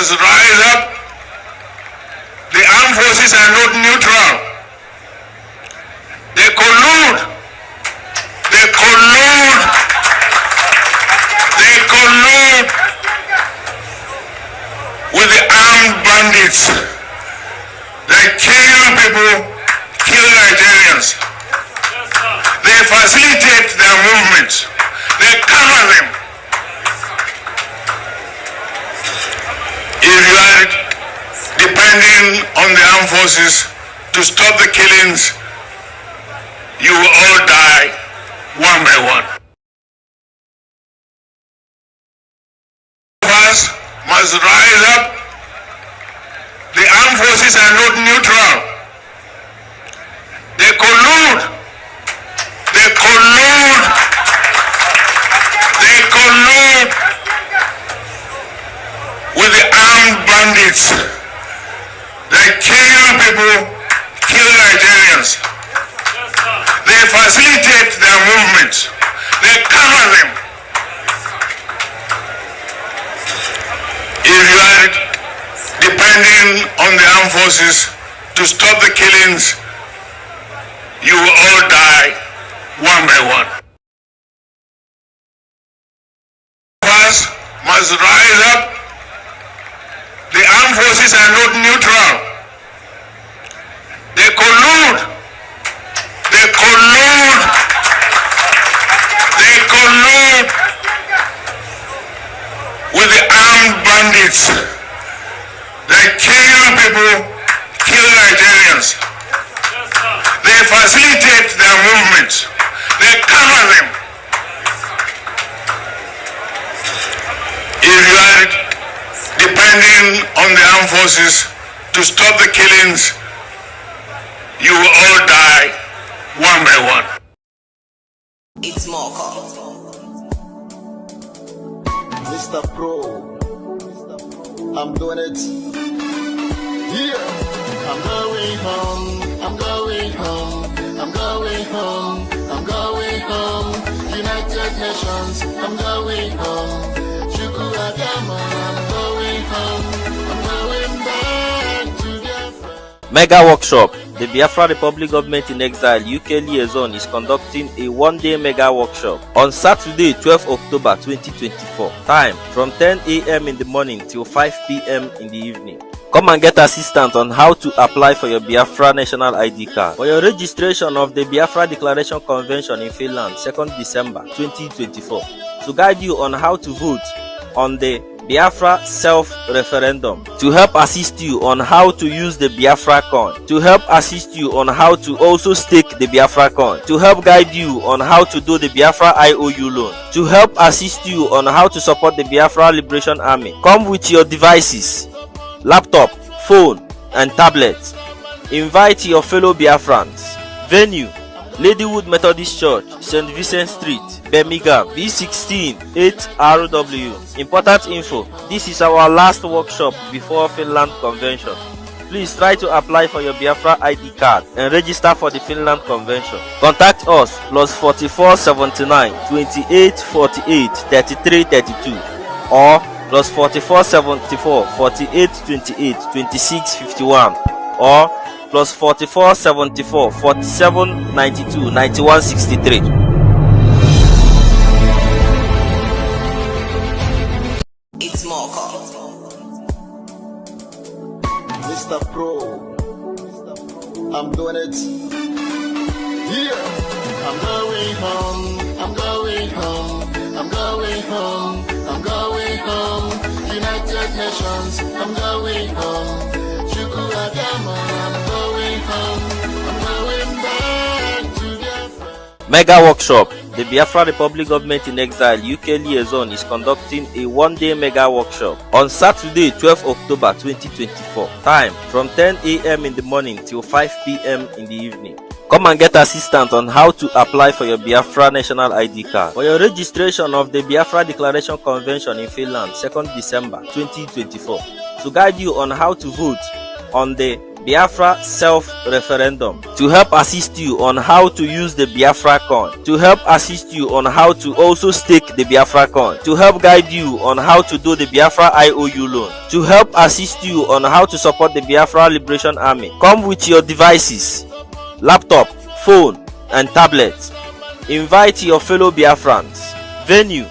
must rise up. The armed forces are not neutral. They collude. They collude. They collude with the armed bandits. They kill people, kill Nigerians. They facilitate their movements. They cover them. If you are depending on the armed forces to stop the killings, you will all die one by one. Us must rise up. The armed forces are not neutral. They collude. They collude. They collude with the armed bandits. They kill people, kill Nigerians. They facilitate their movements. They cover them. If you are depending on the armed forces to stop the killings, you will all die one by one. Us must rise up. The armed forces are not neutral. They collude. They collude. They collude with the armed bandits. They kill people, kill Nigerians. They facilitate their movements. They cover them. If you are depending on the armed forces to stop the killings, you will all die one by one. It's more called Mr. Pro. I'm doing it. Yeah. I'm going home. I'm going home. I'm going home. I'm going home. United Nations. I'm going home. Chukwuagama. I'm going home. I'm going back to Biafra. Mega workshop. The Biafra Republic Government in Exile UK Liaison is conducting a one-day mega workshop on Saturday, 12 October 2024. Time from 10 a.m. in the morning till 5 p.m. in the evening. Come and get assistance on how to apply for your Biafra national ID card. For your registration of the Biafra Declaration Convention in Finland, 2nd December 2024. To guide you on how to vote on the Biafra self-referendum, to help assist you on how to use the BIAFRACOIN, to help assist you on how to also stake the BIAFRACOIN, to help guide you on how to do the Biafra IOU loan, to help assist you on how to support the Biafra Liberation Army. Come with your devices, laptop, phone and tablet. Invite your fellow Biafrans. Venue: Ladywood Methodist Church, St. Vincent Street, Birmingham, B16 8RW. Important info: this is our last workshop before Finland Convention. Please try to apply for your Biafra ID card and register for the Finland Convention. Contact us +44 79 28 48 33 32 or +44 74 48 28 26 51 or +44 74 47 92 91 63. It's more called Mr. Pro. I'm doing it. Yeah. I'm going home. I'm going home. I'm going home. I'm going home. United Nations. I'm going home. Chukwuagama. I'm going home. I'm going back to Biafra. Mega workshop. The Biafra Republic Government in Exile UK Liaison is conducting a one-day mega workshop on Saturday, 12 October 2024. Time from 10 a.m. in the morning till 5 p.m. in the evening. Come and get assistance on how to apply for your Biafra national ID card. For your registration of the Biafra Declaration Convention in Finland, 2nd December 2024. To guide you on how to vote on the Biafra self-referendum, to help assist you on how to use the BIAFRACOIN, to help assist you on how to also stake the BIAFRACOIN, to help guide you on how to do the Biafra IOU loan, to help assist you on how to support the Biafra Liberation Army. Come with your devices, laptop, phone and tablet. Invite your fellow Biafrans. Venue: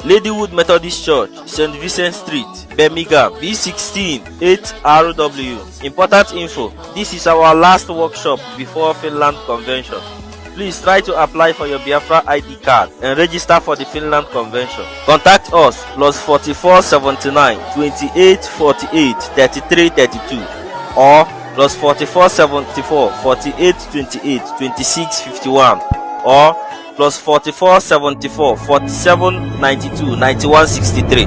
Ladywood Methodist Church, St. Vincent Street, Birmingham, B16 8RW. Important info: this is our last workshop before Finland Convention. Please try to apply for your Biafra ID card and register for the Finland Convention. Contact us +44 79 28 48 33 32 or +44 74 48 28 26 51 or +44 74 47 92 91 63.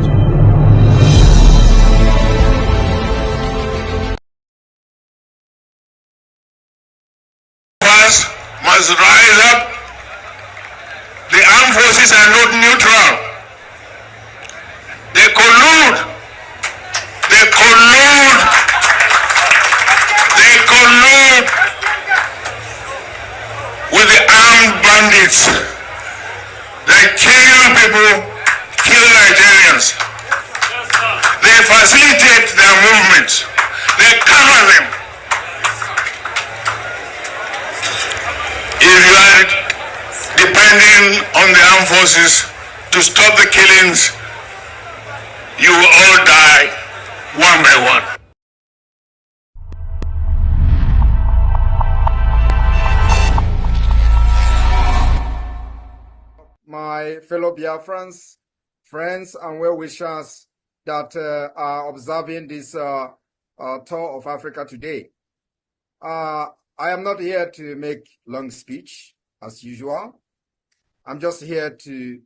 Must rise up. The armed forces are not neutral. They collude. They collude. They collude with the armed bandits. They kill people, kill Nigerians. They facilitate their movements. They cover them. If you are depending on the armed forces to stop the killings, you will all die one by one. My fellow Biafrans, friends and well-wishers that are observing this tour of Africa today. I am not here to make long speech as usual. I'm just here to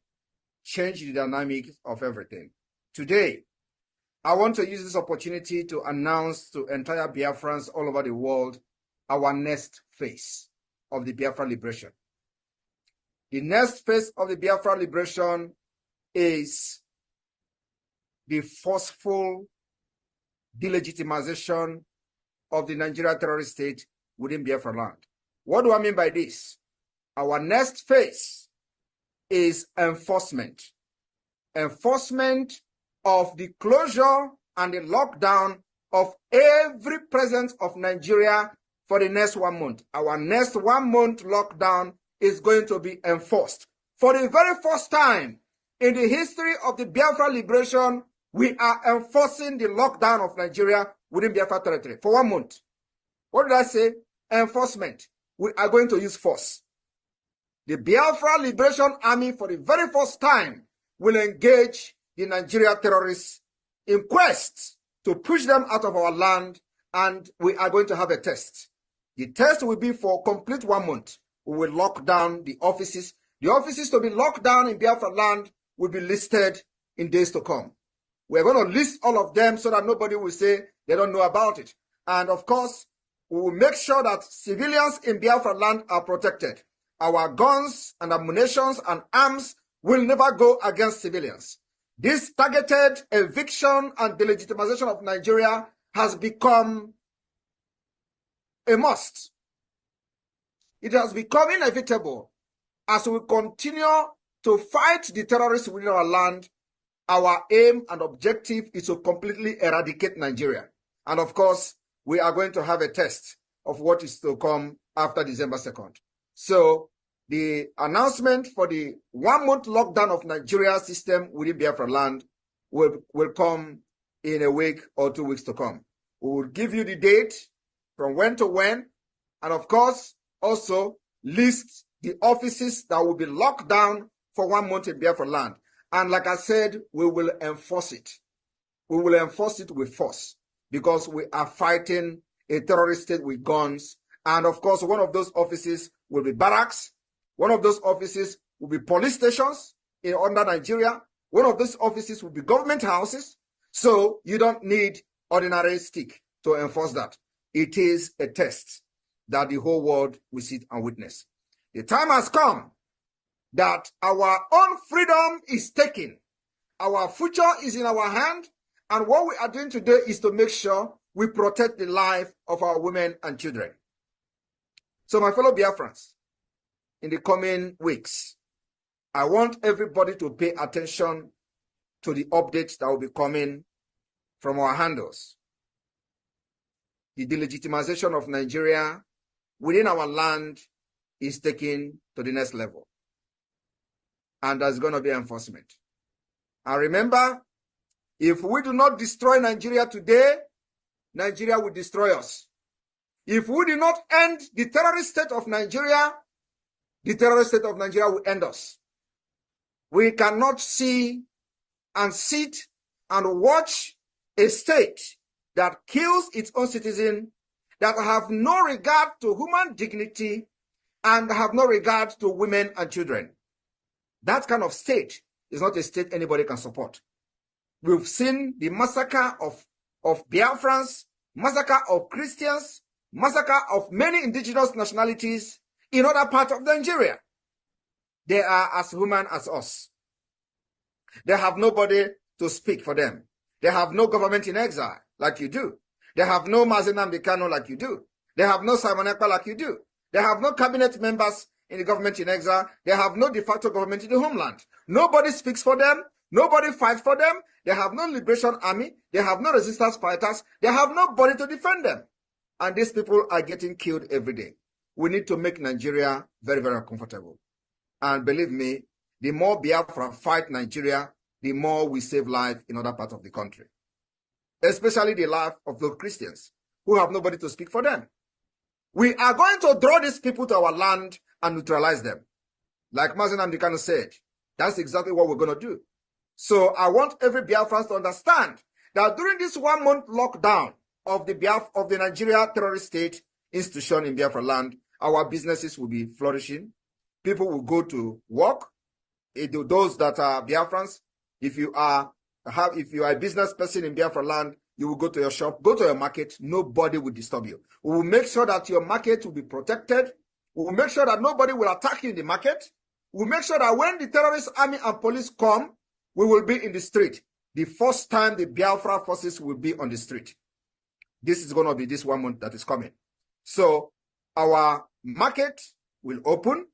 change the dynamic of everything. Today, I want to use this opportunity to announce to entire Biafrans all over the world our next phase of the Biafra liberation. The next phase of the Biafra liberation is the forceful delegitimization of the Nigeria terrorist state within Biafraland. What do I mean by this? Our next phase is enforcement. Enforcement of the closure and the lockdown of every presence of Nigeria for the next 1 month. Our next 1 month lockdown is going to be enforced. For the very first time in the history of the Biafra liberation, we are enforcing the lockdown of Nigeria within Biafra territory for 1 month. What did I say? Enforcement. We are going to use force. The Biafra Liberation Army for the very first time will engage the Nigeria terrorists in quest to push them out of our land, and we are going to have a test. The test will be for complete 1 month. We will lock down the offices. The offices to be locked down in Biafra land will be listed in days to come. We're going to list all of them so that nobody will say they don't know about it. And of course, we will make sure that civilians in Biafra land are protected. Our guns and ammunition and arms will never go against civilians. This targeted eviction and delegitimization of Nigeria has become a must. It has become inevitable as we continue to fight the terrorists within our land. Our aim and objective is to completely eradicate Nigeria. And of course, we are going to have a test of what is to come after December 2nd. So the announcement for the 1 month lockdown of Nigeria system within Biafra land will come in a week or 2 weeks to come. We will give you the date from when to when, and of course, also list the offices that will be locked down for 1 month in Biafra land. And like I said, we will enforce it. We will enforce it with force because we are fighting a terrorist state with guns. And of course, one of those offices will be barracks. One of those offices will be police stations under Nigeria. One of those offices will be government houses. So you don't need ordinary stick to enforce that. It is a test that the whole world will sit and witness. The time has come that our own freedom is taken. Our future is in our hand. And what we are doing today is to make sure we protect the life of our women and children. So my fellow Biafrans, in the coming weeks, I want everybody to pay attention to the updates that will be coming from our handles. The delegitimization of Nigeria within our land is taken to the next level. And there's going to be enforcement. And remember, if we do not destroy Nigeria today, Nigeria will destroy us. If we do not end the terrorist state of Nigeria, the terrorist state of Nigeria will end us. We cannot see and sit and watch a state that kills its own citizens, that have no regard to human dignity and have no regard to women and children. That kind of state is not a state anybody can support. We've seen the massacre of Biafrans, massacre of Christians, massacre of many indigenous nationalities in other parts of Nigeria. They are as human as us. They have nobody to speak for them. They have no government in exile like you do. They have no Mazi Nnamdi Kanu like you do. They have no Simon Ekpa like you do. They have no cabinet members in the government in exile. They have no de facto government in the homeland. Nobody speaks for them. Nobody fights for them. They have no liberation army. They have no resistance fighters. They have nobody to defend them. And these people are getting killed every day. We need to make Nigeria very, very uncomfortable. And believe me, the more Biafra fight Nigeria, the more we save life in other parts of the country. Especially the life of those Christians who have nobody to speak for them. We are going to draw these people to our land and neutralize them. Like Mazi Nnamdi Kanu said, that's exactly what we're going to do. So I want every Biafran to understand that during this 1 month lockdown of the Nigeria terrorist state institution in Biafra land, our businesses will be flourishing. People will go to work. Those that are Biafrans, if you are a business person in Biafra land, you will go to your shop, go to your market. Nobody will disturb you. We will make sure that your market will be protected. We will make sure that nobody will attack you in the market. We will make sure that when the terrorist army and police come, we will be in the street. The first time the Biafra forces will be on the street. This is going to be this 1 month that is coming. So our market will open.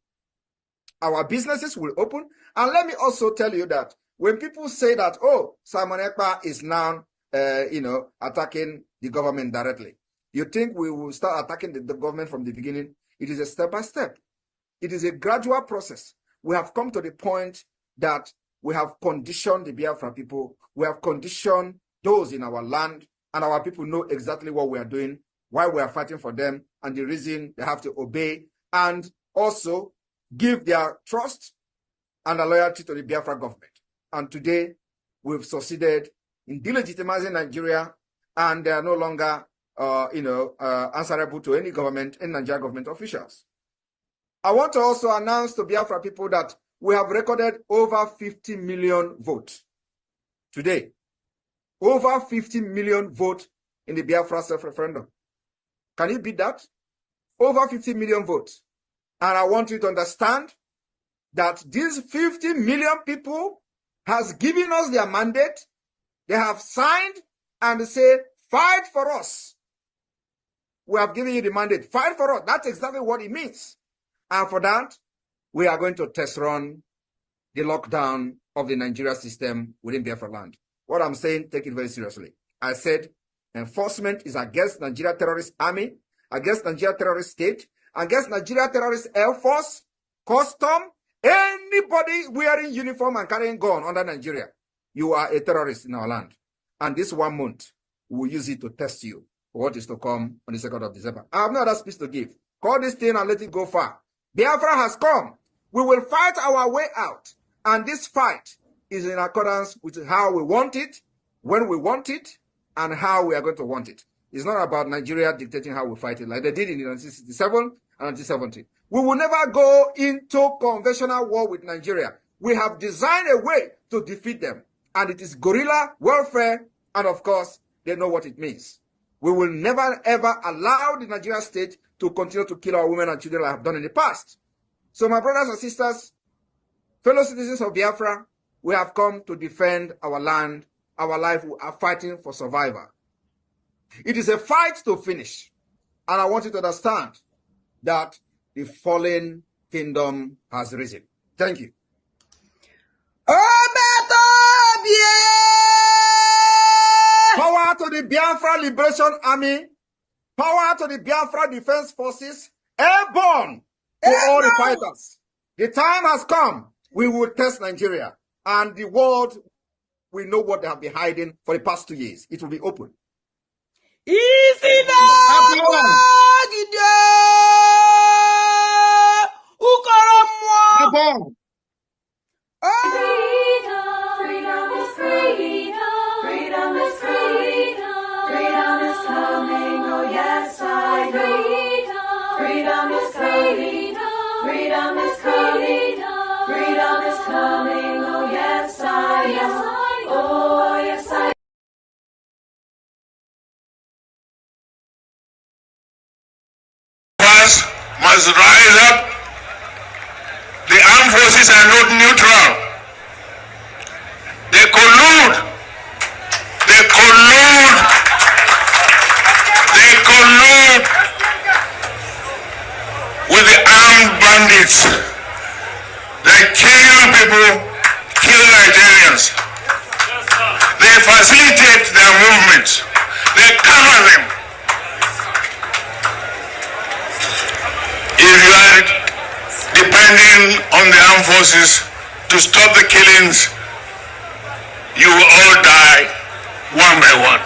Our businesses will open. And let me also tell you that when people say that, oh, Simon Ekpa is now, attacking the government directly, you think we will start attacking the government from the beginning? It is a step-by-step. It is a gradual process. We have come to the point that we have conditioned the Biafra people. We have conditioned those in our land, and our people know exactly what we are doing, why we are fighting for them, and the reason they have to obey, and also give their trust and their loyalty to the Biafra government. And today, we've succeeded in delegitimizing Nigeria, and they are no longer, answerable to any government, any Nigerian government officials. I want to also announce to Biafra people that we have recorded over 50 million votes today. Over 50 million votes in the Biafra self-referendum. Can you beat that? Over 50 million votes. And I want you to understand that these 50 million people has given us their mandate. They have signed and they say, fight for us. We have given you the mandate. Fight for us. That's exactly what it means. And for that, we are going to test run the lockdown of the Nigeria system within Biafra land. What I'm saying, take it very seriously. I said enforcement is against Nigeria terrorist army, against Nigeria terrorist state, against Nigeria terrorist air force, custom, anybody wearing uniform and carrying gun under Nigeria. You are a terrorist in our land. And this 1 month, we will use it to test you for what is to come on the 2nd of December. I have no other speech to give. Call this thing and let it go far. Biafra has come. We will fight our way out. And this fight is in accordance with how we want it, when we want it, and how we are going to want it. It's not about Nigeria dictating how we fight it, like they did in 1967 and 1970. We will never go into conventional war with Nigeria. We have designed a way to defeat them. And it is guerrilla warfare, and of course, they know what it means. We will never, ever allow the Nigerian state to continue to kill our women and children like I have done in the past. So my brothers and sisters, fellow citizens of Biafra, we have come to defend our land, our life. We are fighting for survival. It is a fight to finish. And I want you to understand that the fallen kingdom has risen. Thank you. Power to the Biafra Liberation Army. Power to the Biafra Defense Forces. Airborne to all the fighters. The time has come. We will test Nigeria. And the world will know what they have been hiding for the past 2 years. It will be open. Freedom is freedom. Freedom is freedom. Freedom is coming. Oh yes, I know. Freedom is coming. Freedom is coming. Freedom is coming. Oh yes, I know. Oh yes, I. Must rise up. The armed forces are not neutral. They collude. They collude. They collude with the armed bandits. They kill people, kill Nigerians. They facilitate their movements. They cover them. If you are depending on the armed forces to stop the killings, you will all die one by one.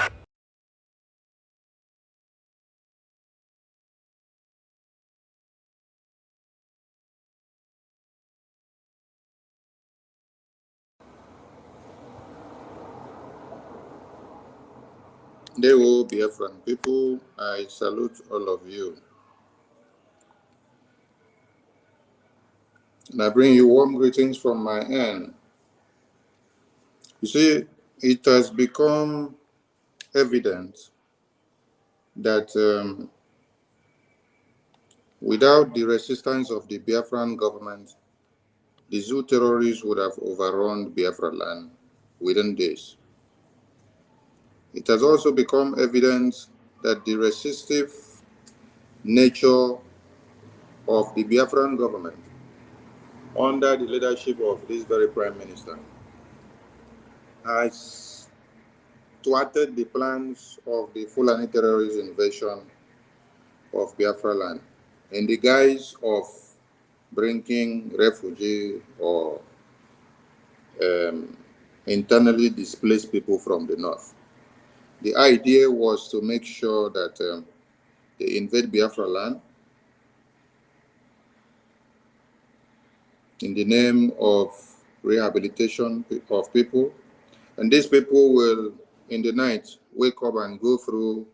They will be Biafran people. I salute all of you. And I bring you warm greetings from my end. You see, it has become evident that without the resistance of the Biafran government, the Zoo terrorists would have overrun Biafraland within days. It has also become evident that the resistive nature of the Biafran government, under the leadership of this very Prime Minister, has thwarted the plans of the Fulani terrorist invasion of Biafraland in the guise of bringing refugees or internally displaced people from the north. The idea was to make sure that they invade Biafraland in the name of rehabilitation of people. And these people will, in the night, wake up and go through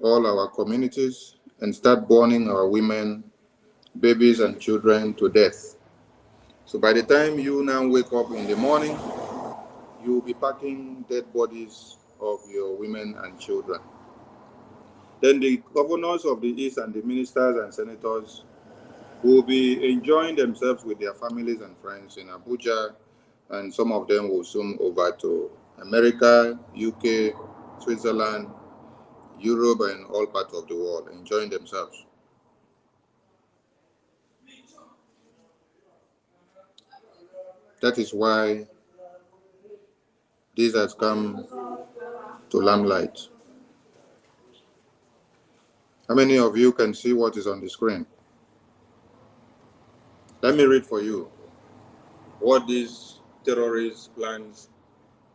all our communities and start burning our women, babies, and children to death. So by the time you now wake up in the morning, you will be packing dead bodies of your women and children. Then the governors of the East and the ministers and senators will be enjoying themselves with their families and friends in Abuja, and some of them will soon over to America, UK, Switzerland, Europe, and all parts of the world, enjoying themselves. That is why this has come to limelight. How many of you can see what is on the screen? Let me read for you what these terrorist plans,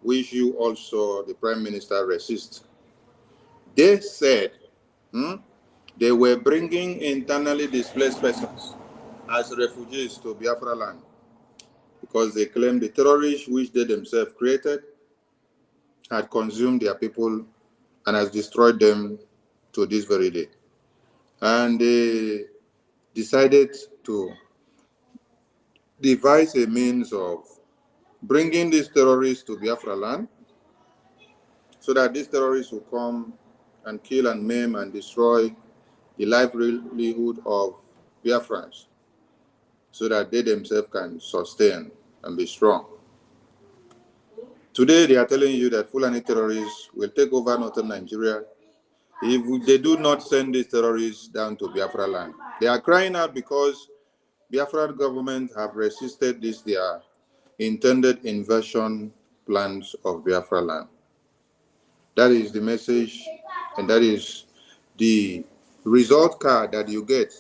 which you also, the Prime Minister, resist. They said they were bringing internally displaced persons as refugees to Biafraland because they claimed the terrorists which they themselves created had consumed their people and has destroyed them to this very day. And they decided to devise a means of bringing these terrorists to Biafraland so that these terrorists will come and kill and maim and destroy the livelihood of Biafrans so that they themselves can sustain and be strong. Today, they are telling you that Fulani terrorists will take over northern Nigeria if they do not send these terrorists down to Biafra land. They are crying out because Biafra government have resisted this their intended invasion plans of Biafra land. That is the message, and that is the result card that you get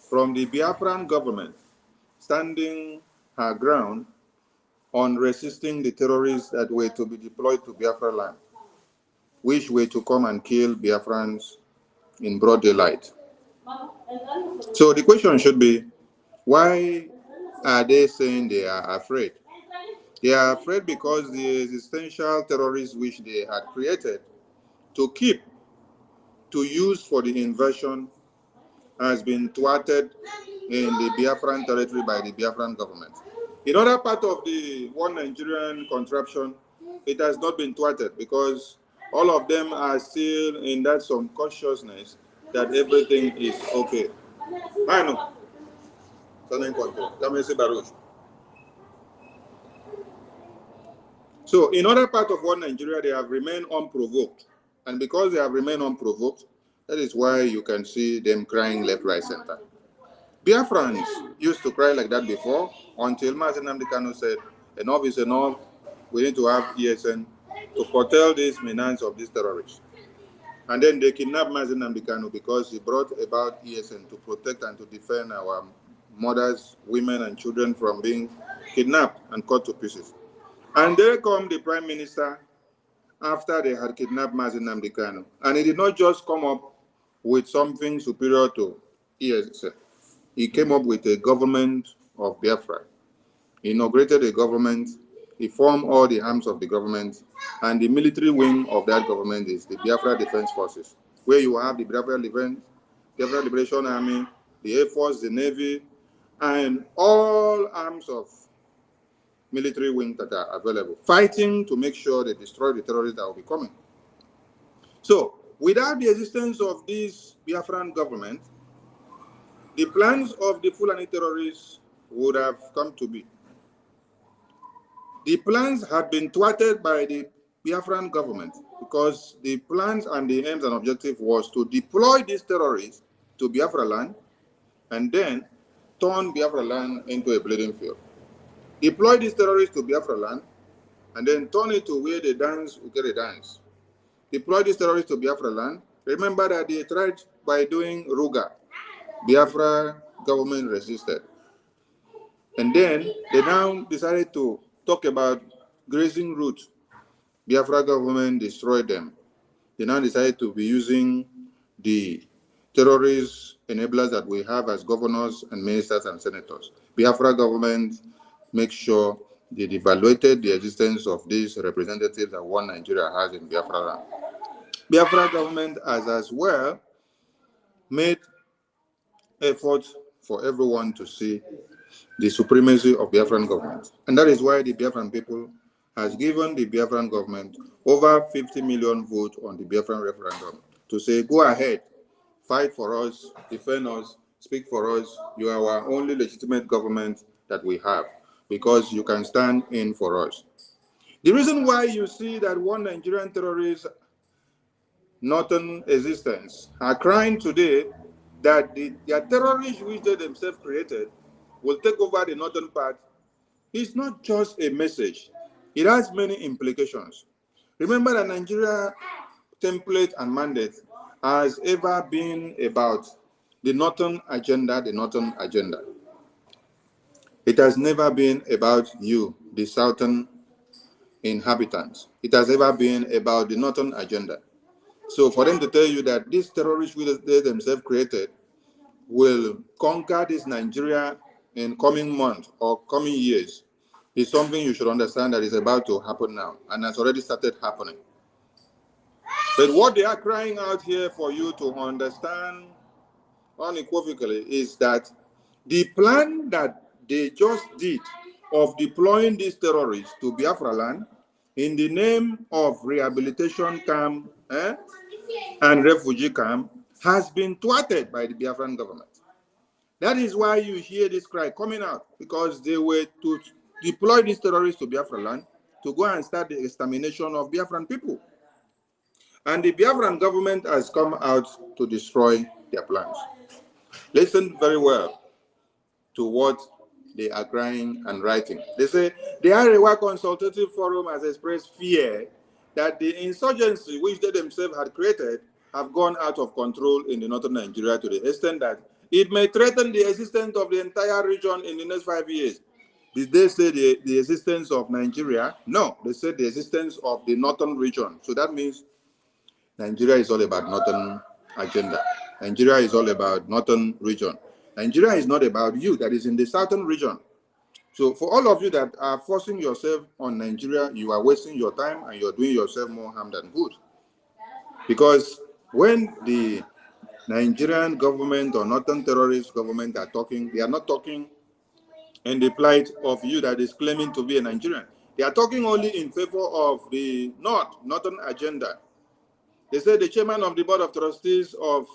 from the Biafran government standing her ground on resisting the terrorists that were to be deployed to Biafra land, which were to come and kill Biafrans in broad daylight. So the question should be, why are they saying they are afraid? They are afraid because the existential terrorists which they had created to keep, to use for the invasion, has been thwarted in the Biafran territory by the Biafran government. In other part of the one Nigerian contraption, it has not been thwarted because all of them are still in that some consciousness that everything is okay. I know. So in other part of one Nigeria, they have remained unprovoked. And because they have remained unprovoked, that is why you can see them crying left, right, center. Biafrans used to cry like that before until Mazen Namdekano said, enough is enough, we need to have ESN to curtail these menace of these terrorists. And then they kidnapped Mazen Namdekano because he brought about ESN to protect and to defend our mothers, women, and children from being kidnapped and cut to pieces. And there come the Prime Minister after they had kidnapped Mazen Namdekano. And he did not just come up with something superior to ESN. He came up with a government of Biafra. He inaugurated a government. He formed all the arms of the government. And the military wing of that government is the Biafra Defense Forces, where you have the Biafra Liberation Army, the Air Force, the Navy, and all arms of military wing that are available, fighting to make sure they destroy the terrorists that will be coming. So, without the existence of this Biafran government, the plans of the Fulani terrorists would have come to be. The plans had been thwarted by the Biafran government because the plans and the aims and objective was to deploy these terrorists to Biafra land and then turn Biafra land into a bleeding field. Deploy these terrorists to Biafra land and then turn it to where they dance, Ukere dance. Deploy these terrorists to Biafra land. Remember that they tried by doing Ruga. Biafra government resisted. And then they now decided to talk about grazing routes. Biafra government destroyed them. They now decided to be using the terrorist enablers that we have as governors and ministers and senators. Biafra government makes sure they evaluated the existence of these representatives that one Nigeria has in Biafra land. Biafra government has as well made efforts for everyone to see the supremacy of Biafran government. And that is why the Biafran people has given the Biafran government over 50 million votes on the Biafran referendum to say, go ahead, fight for us, defend us, speak for us. You are our only legitimate government that we have because you can stand in for us. The reason why you see that one Nigerian terrorist, northern existence, are crying today that their terrorists which they themselves created will take over the northern part, it's not just a message. It has many implications. Remember that Nigeria template and mandate has ever been about the northern agenda, the northern agenda. It has never been about you, the southern inhabitants. It has ever been about the northern agenda. So for them to tell you that these terrorists they themselves created will conquer this Nigeria in coming months or coming years is something you should understand that is about to happen now and has already started happening. But what they are crying out here for you to understand unequivocally is that the plan that they just did of deploying these terrorists to Biafra land in the name of rehabilitation camp and refugee camp has been thwarted by the Biafran government. That is why you hear this cry coming out, because they were to deploy these terrorists to Biafra land to go and start the extermination of Biafran people. And the Biafran government has come out to destroy their plans. Listen very well to what they are crying and writing. They say the Arewa Consultative Forum has expressed fear that the insurgency which they themselves had created have gone out of control in the northern Nigeria to the extent that it may threaten the existence of the entire region in the next 5 years. Did they say the existence of Nigeria? No, they said the existence of the northern region. So that means Nigeria is all about northern agenda. Nigeria is all about northern region. Nigeria is not about you that is in the southern region. So for all of you that are forcing yourself on Nigeria, you are wasting your time and you're doing yourself more harm than good. Because when the Nigerian government or northern terrorist government are talking, they are not talking in the plight of you that is claiming to be a Nigerian. They are talking only in favor of the northern agenda. They say the chairman of the board of trustees of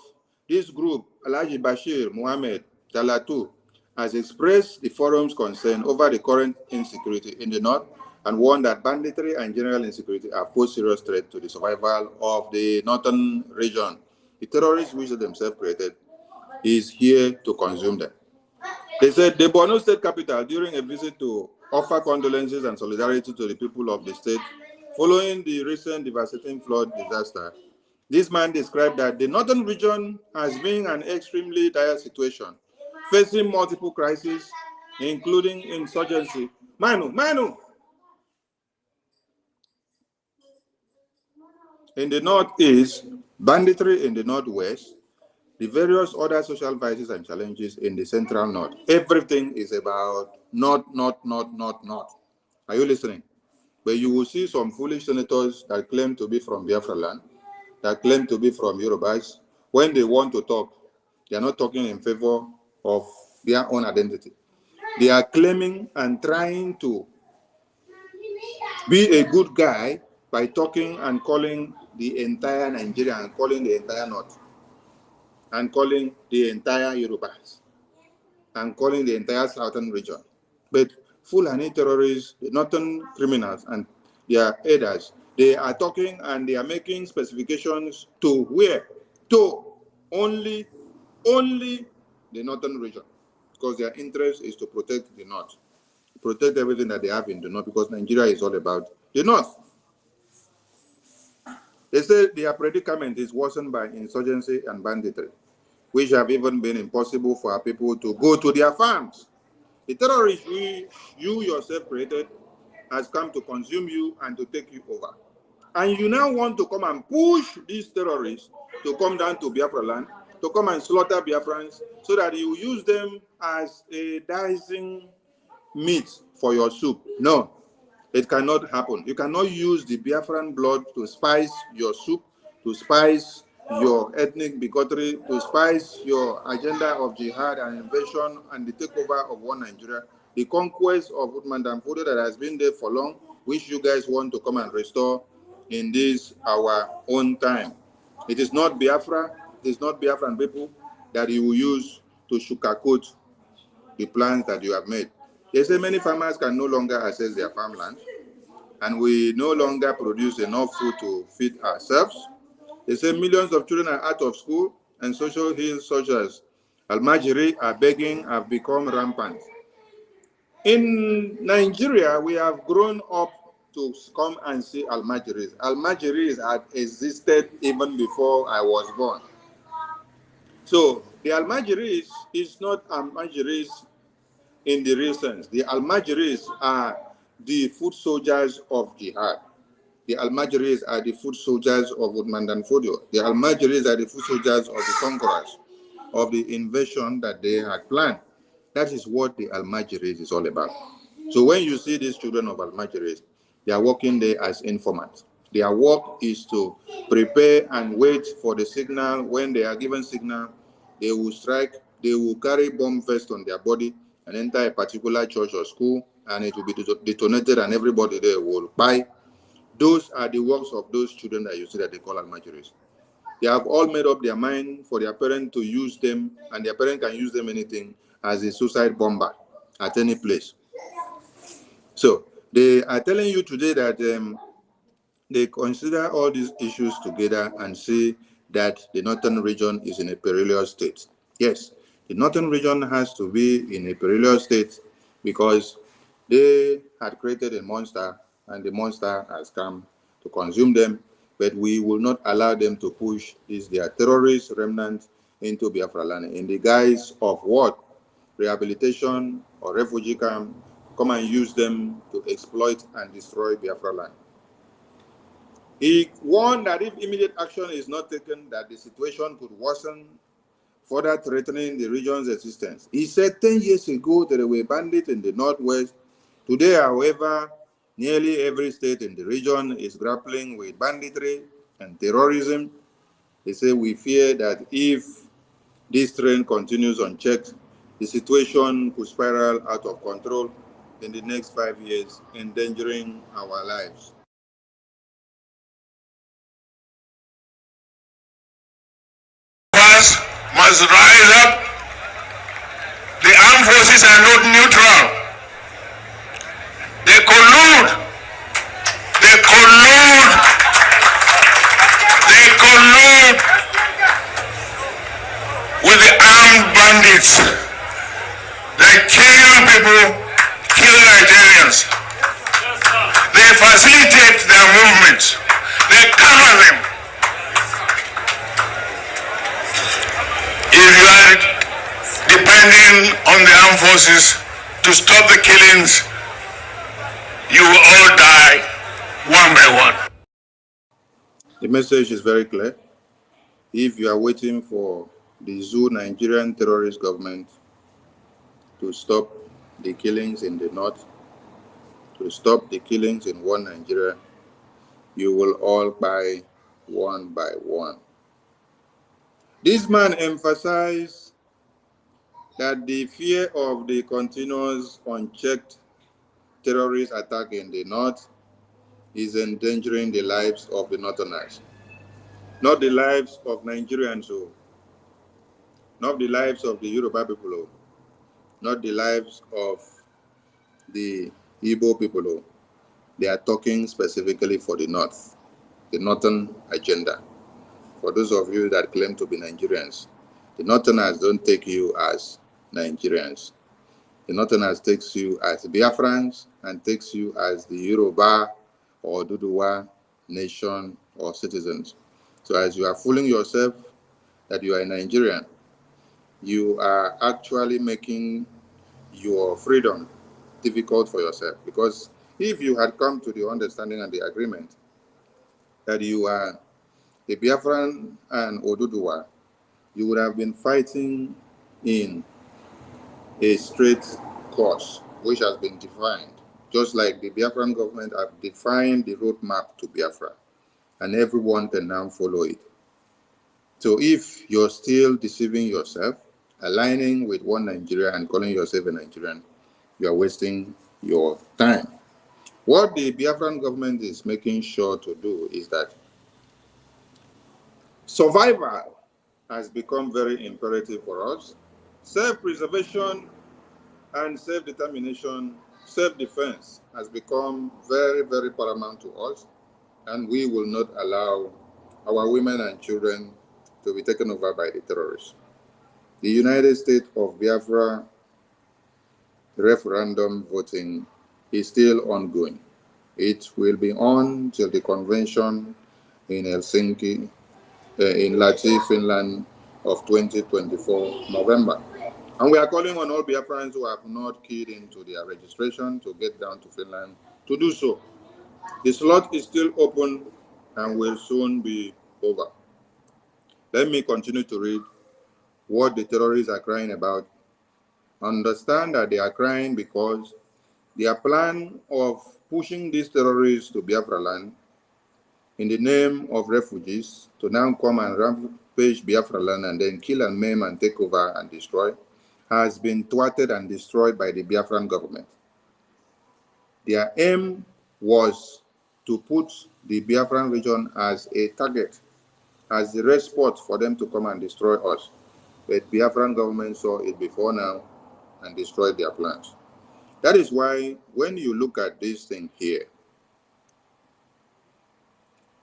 this group, Alhaji Bashir Mohammed Talatu, has expressed the forum's concern over the current insecurity in the north and warned that banditry and general insecurity have posed serious threat to the survival of the northern region. The terrorists which they themselves created is here to consume them. They said the Borno state capital, during a visit to offer condolences and solidarity to the people of the state following the recent devastating flood disaster, this man described that the northern region has been an extremely dire situation, facing multiple crises, including insurgency. Manu! In the northeast, banditry in the northwest, the various other social vices and challenges in the central north. Everything is about north. Are you listening? But you will see some foolish senators that claim to be from Biafraland, that claim to be from Yorubas. When they want to talk, they are not talking in favor of their own identity. They are claiming and trying to be a good guy by talking and calling the entire Nigeria and calling the entire North and calling the entire Yorubas and calling the entire southern region. But Fulani terrorists, the northern criminals and their aiders, they are talking and they are making specifications to where? To only the northern region, because their interest is to protect the north, protect everything that they have in the north, because Nigeria is all about the north. They say their predicament is worsened by insurgency and banditry, which have even been impossible for our people to go to their farms. The terrorist you yourself created has come to consume you and to take you over. And you now want to come and push these terrorists to come down to Biafra land, to come and slaughter Biafrans, so that you use them as a dicing meat for your soup. No, it cannot happen. You cannot use the Biafran blood to spice your soup, to spice your ethnic bigotry, to spice your agenda of jihad and invasion and the takeover of one Nigeria, the conquest of Utmandanfodo that has been there for long, which you guys want to come and restore in this our own time. It is not Biafra, it is not Biafran people that you will use to sugarcoat the plans that you have made. They say many farmers can no longer access their farmland, and we no longer produce enough food to feed ourselves. They say millions of children are out of school, and social ills such as Almajiri are begging have become rampant. In Nigeria, we have grown up to come and see Almajiris. Almajiris had existed even before I was born. So the Almajiris is not Almajiris in the real sense. The Almajiris are the foot soldiers of jihad. The Almajiris are the foot soldiers of Utmandanfodio. The Almajiris are the foot soldiers of the conquerors, of the invasion that they had planned. That is what the Almajiris is all about. So when you see these children of Almajiris, they are working there as informants. Their work is to prepare and wait for the signal. When they are given signal, they will strike, they will carry bomb vest on their body and enter a particular church or school, and it will be detonated and everybody there will buy. Those are the works of those children that you see that they call Almajiris. They have all made up their mind for their parent to use them, and their parent can use them anything as a suicide bomber at any place. So they are telling you today that they consider all these issues together and see that the northern region is in a perilous state. Yes, the northern region has to be in a perilous state because they had created a monster and the monster has come to consume them, but we will not allow them to push these their terrorist remnants into Biafraland in the guise of what? Rehabilitation or refugee camp, come and use them to exploit and destroy Biafraland. He warned that if immediate action is not taken, that the situation could worsen, further threatening the region's existence. He said 10 years ago there were bandits in the northwest. Today, however, nearly every state in the region is grappling with banditry and terrorism. He said, we fear that if this trend continues unchecked, the situation could spiral out of control in the next 5 years, endangering our lives. Must rise up. The armed forces are not neutral. They collude. They collude. They collude with the armed bandits. They kill people, kill Nigerians. They facilitate their movements. They cover them. If you are depending on the armed forces to stop the killings, you will all die one by one. The message is very clear. If you are waiting for the zoo Nigerian terrorist government to stop the killings in the north, to stop the killings in one Nigeria, you will all die one by one. This man emphasized that the fear of the continuous unchecked terrorist attack in the north is endangering the lives of the northerners, not the lives of Nigerians, not the lives of the Yoruba people, not the lives of the Igbo people. They are talking specifically for the north, the northern agenda. For those of you that claim to be Nigerians, the northerners don't take you as Nigerians. The northerners takes you as Biafrans and takes you as the Yoruba or Duduwa nation or citizens. So as you are fooling yourself that you are a Nigerian, you are actually making your freedom difficult for yourself. Because if you had come to the understanding and the agreement that you are a Biafran and Oduduwa, you would have been fighting in a straight course, which has been defined, just like the Biafran government have defined the roadmap to Biafra, and everyone can now follow it. So if you're still deceiving yourself, aligning with one Nigeria and calling yourself a Nigerian, you are wasting your time. What the Biafran government is making sure to do is that survival has become very imperative for us. Self-preservation and self-determination, self-defense has become very, very paramount to us, and we will not allow our women and children to be taken over by the terrorists. The United States of Biafra referendum voting is still ongoing. It will be on till the convention in Helsinki, in Lahti, Finland of 2024 November. And we are calling on all Biafrans who have not keyed into their registration to get down to Finland to do so. The slot is still open and will soon be over. Let me continue to read what the terrorists are crying about. Understand that they are crying because their plan of pushing these terrorists to Biafraland in the name of refugees to now come and rampage Biafraland and then kill and maim and take over and destroy has been thwarted and destroyed by the Biafran government. Their aim was to put the Biafran region as a target, as the red spot for them to come and destroy us. But Biafran government saw it before now and destroyed their plans. That is why when you look at this thing here,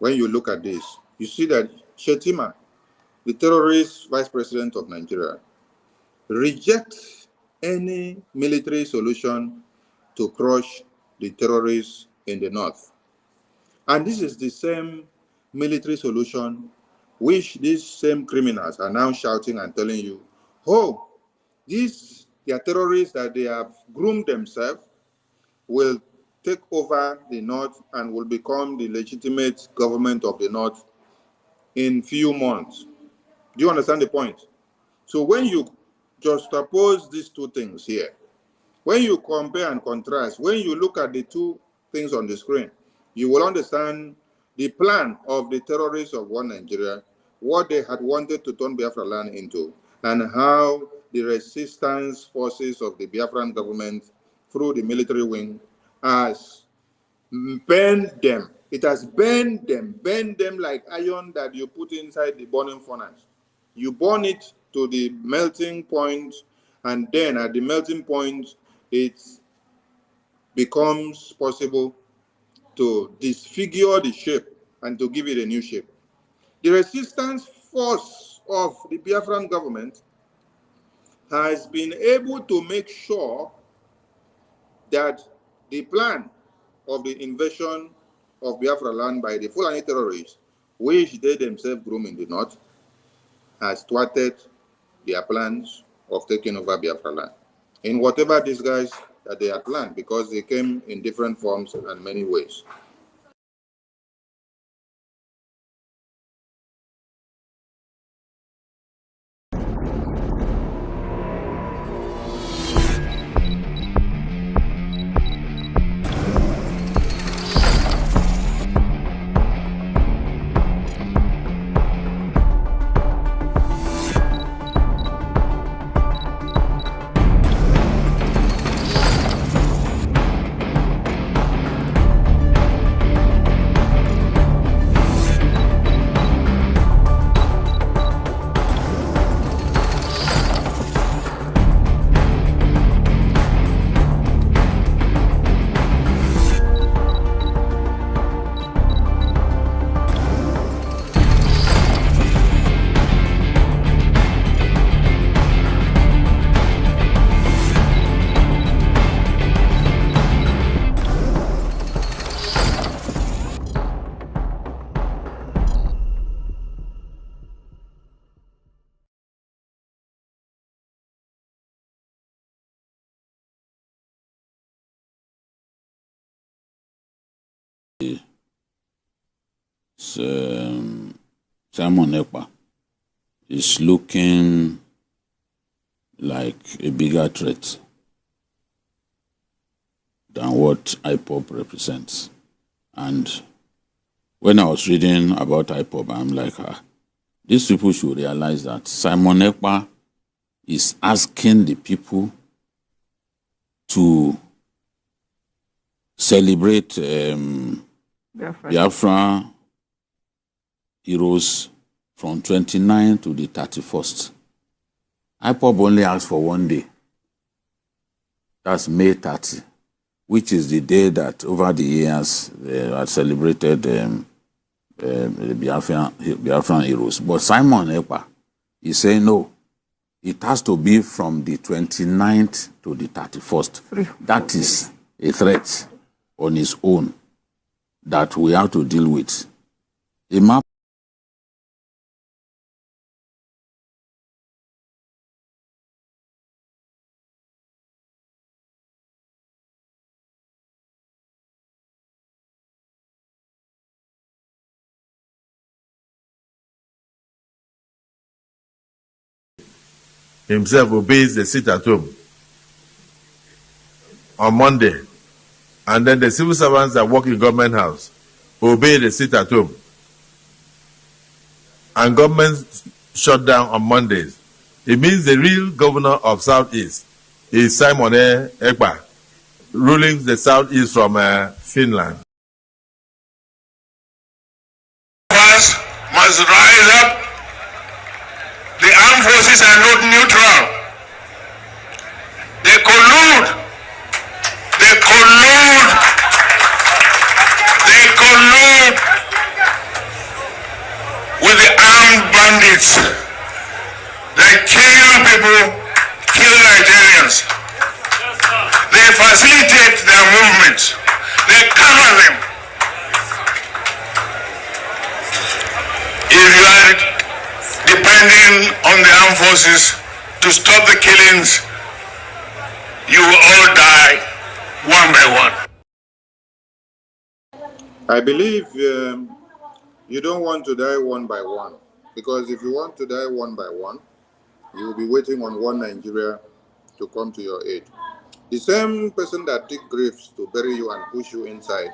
when you look at this, you see that Shetima, the terrorist vice president of Nigeria, rejects any military solution to crush the terrorists in the north. And this is the same military solution which these same criminals are now shouting and telling you, oh, these they are terrorists that they have groomed themselves will take over the north and will become the legitimate government of the north in few months. Do you understand the point? So when you juxtapose these two things here, when you compare and contrast, when you look at the two things on the screen, you will understand the plan of the terrorists of one Nigeria, what they had wanted to turn Biafraland into, and how the resistance forces of the Biafran government through the military wing has burned them. It has burned them like iron that you put inside the burning furnace. You burn it to the melting point, and then at the melting point, it becomes possible to disfigure the shape and to give it a new shape. The resistance force of the Biafran government has been able to make sure that the plan of the invasion of Biafra land by the Fulani terrorists, which they themselves groom in the north, has thwarted their plans of taking over Biafra land in whatever disguise that they had planned, because they came in different forms and many ways. Simon Ekpa is looking like a bigger threat than what IPOB represents. And when I was reading about IPOB, I'm like, these people should realize that Simon Ekpa is asking the people to celebrate Biafra heroes from 29 to the 31st. IPOB only asked for one day. That's May 30, which is the day that over the years they had celebrated the Biafran heroes. But Simon Ekpa is saying no, it has to be from the 29th to the 31st. That is a threat on its own that we have to deal with. A map himself obeys the sit at home on Monday, and then the civil servants that work in government house obey the sit at home, and government shut down on Mondays. It means the real governor of Southeast is Simon Ekpa, ruling the Southeast from Finland. First must rise up. The armed forces are not neutral. They collude. They collude. They collude depending on the armed forces to stop the killings, you will all die one by one. I believe you don't want to die one by one, because if you want to die one by one, you will be waiting on one Nigeria to come to your aid. The same person that dig graves to bury you and push you inside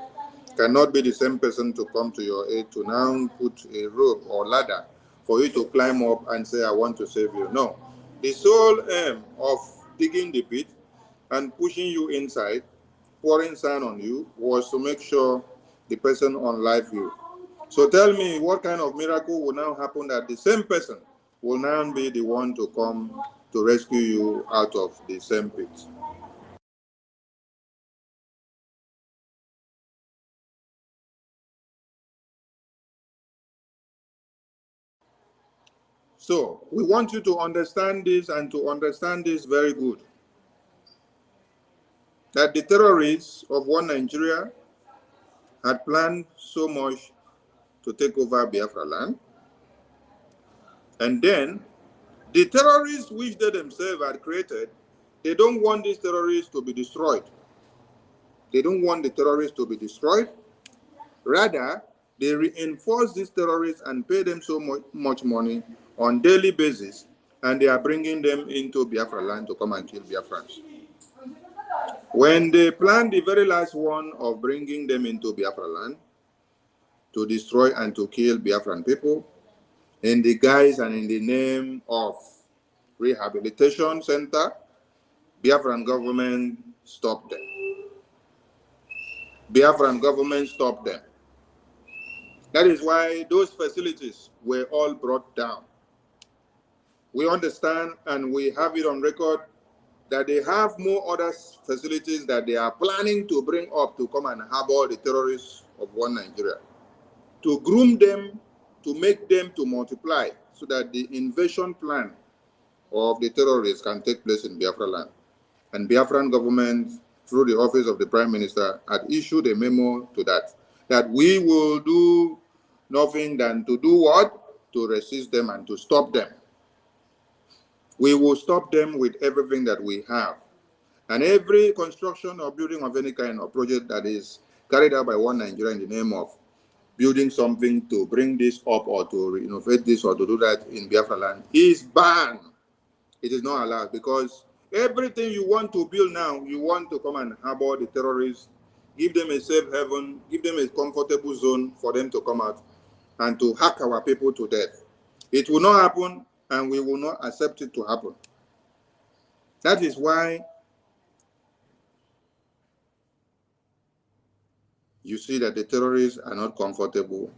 cannot be the same person to come to your aid to now put a rope or ladder for you to climb up and say, I want to save you. No. The sole aim of digging the pit and pushing you inside, pouring sand on you, was to make sure the person unalive you. So tell me, what kind of miracle will now happen that the same person will now be the one to come to rescue you out of the same pit? So we want you to understand this, and to understand this very good, that the terrorists of one Nigeria had planned so much to take over Biafra land, and then the terrorists which they themselves had created, they don't want these terrorists to be destroyed. They don't want the terrorists to be destroyed. Rather, they reinforce these terrorists and pay them so much money on daily basis, and they are bringing them into Biafra land to come and kill Biafrans. When they planned the very last one of bringing them into Biafra land to destroy and to kill Biafran people, in the guise and in the name of rehabilitation center, Biafran government stopped them. Biafran government stopped them. That is why those facilities were all brought down. We understand, and we have it on record, that they have more other facilities that they are planning to bring up to come and harbor the terrorists of one Nigeria, to groom them, to make them to multiply, so that the invasion plan of the terrorists can take place in Biafra land. And Biafran government, through the office of the Prime Minister, had issued a memo to that we will do nothing than to do what? To resist them and to stop them. We will stop them with everything that we have. And every construction or building of any kind of project that is carried out by one Nigeria in the name of building something to bring this up or to renovate this or to do that in Biafra land is banned. It is not allowed, because everything you want to build now, you want to come and harbor the terrorists, give them a safe haven, give them a comfortable zone for them to come out and to hack our people to death. It will not happen, and we will not accept it to happen. That is why you see that the terrorists are not comfortable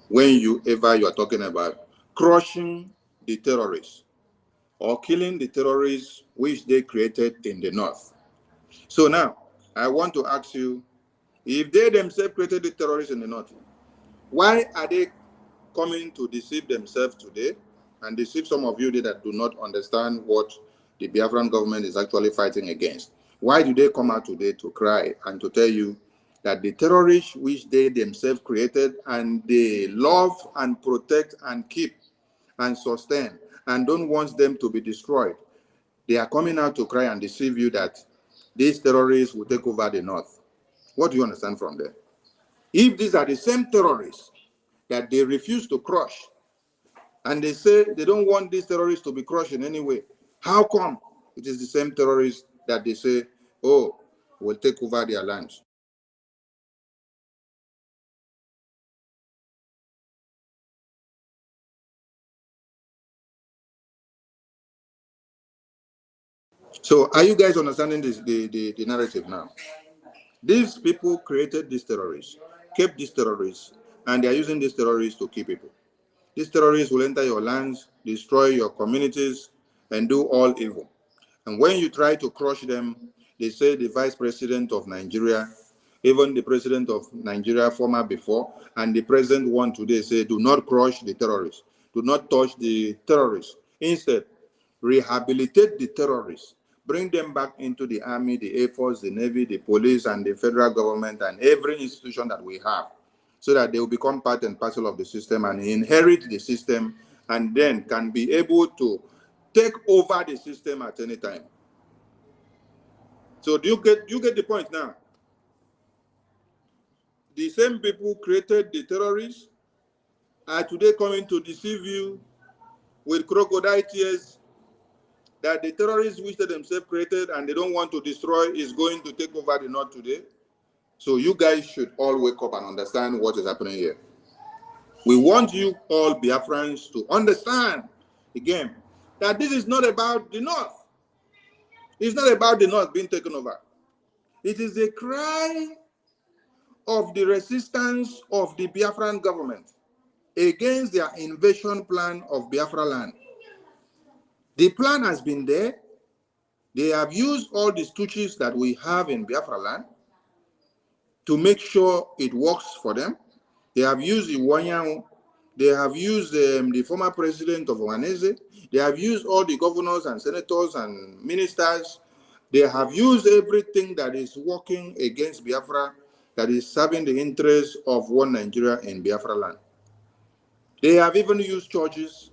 when you are talking about crushing the terrorists or killing the terrorists which they created in the north. So now, I want to ask you, if they themselves created the terrorists in the north, why are they coming to deceive themselves today and deceive some of you that do not understand what the Biafran government is actually fighting against? Why do they come out today to cry and to tell you that the terrorists which they themselves created and they love and protect and keep and sustain and don't want them to be destroyed, they are coming out to cry and deceive you that these terrorists will take over the north? What do you understand from there? If these are the same terrorists that they refuse to crush, and they say they don't want these terrorists to be crushed in any way, how come it is the same terrorists that they say, oh, we'll take over their lands? So are you guys understanding this, the narrative now? These people created these terrorists, kept these terrorists, and they are using these terrorists to kill people. These terrorists will enter your lands, destroy your communities, and do all evil. And when you try to crush them, they say the vice president of Nigeria, even the president of Nigeria, former before, and the present one today say, do not crush the terrorists. Do not touch the terrorists. Instead, rehabilitate the terrorists. Bring them back into the army, the Air Force, the Navy, the police, and the federal government, and every institution that we have, so that they will become part and parcel of the system and inherit the system and then can be able to take over the system at any time. So do you get the point now? The same people created the terrorists are today coming to deceive you with crocodile tears that the terrorists which they themselves created and they don't want to destroy is going to take over the North today. So you guys should all wake up and understand what is happening here. We want you all Biafrans to understand again that this is not about the North. It's not about the North being taken over. It is a cry of the resistance of the Biafran government against their invasion plan of Biafra land. The plan has been there. They have used all the stooges that we have in Biafra land to make sure it works for them. They have used Iwanyang. They have used the former president of Ohanese. They have used all the governors and senators and ministers. They have used everything that is working against Biafra, that is serving the interests of one Nigeria in Biafra land. They have even used churches.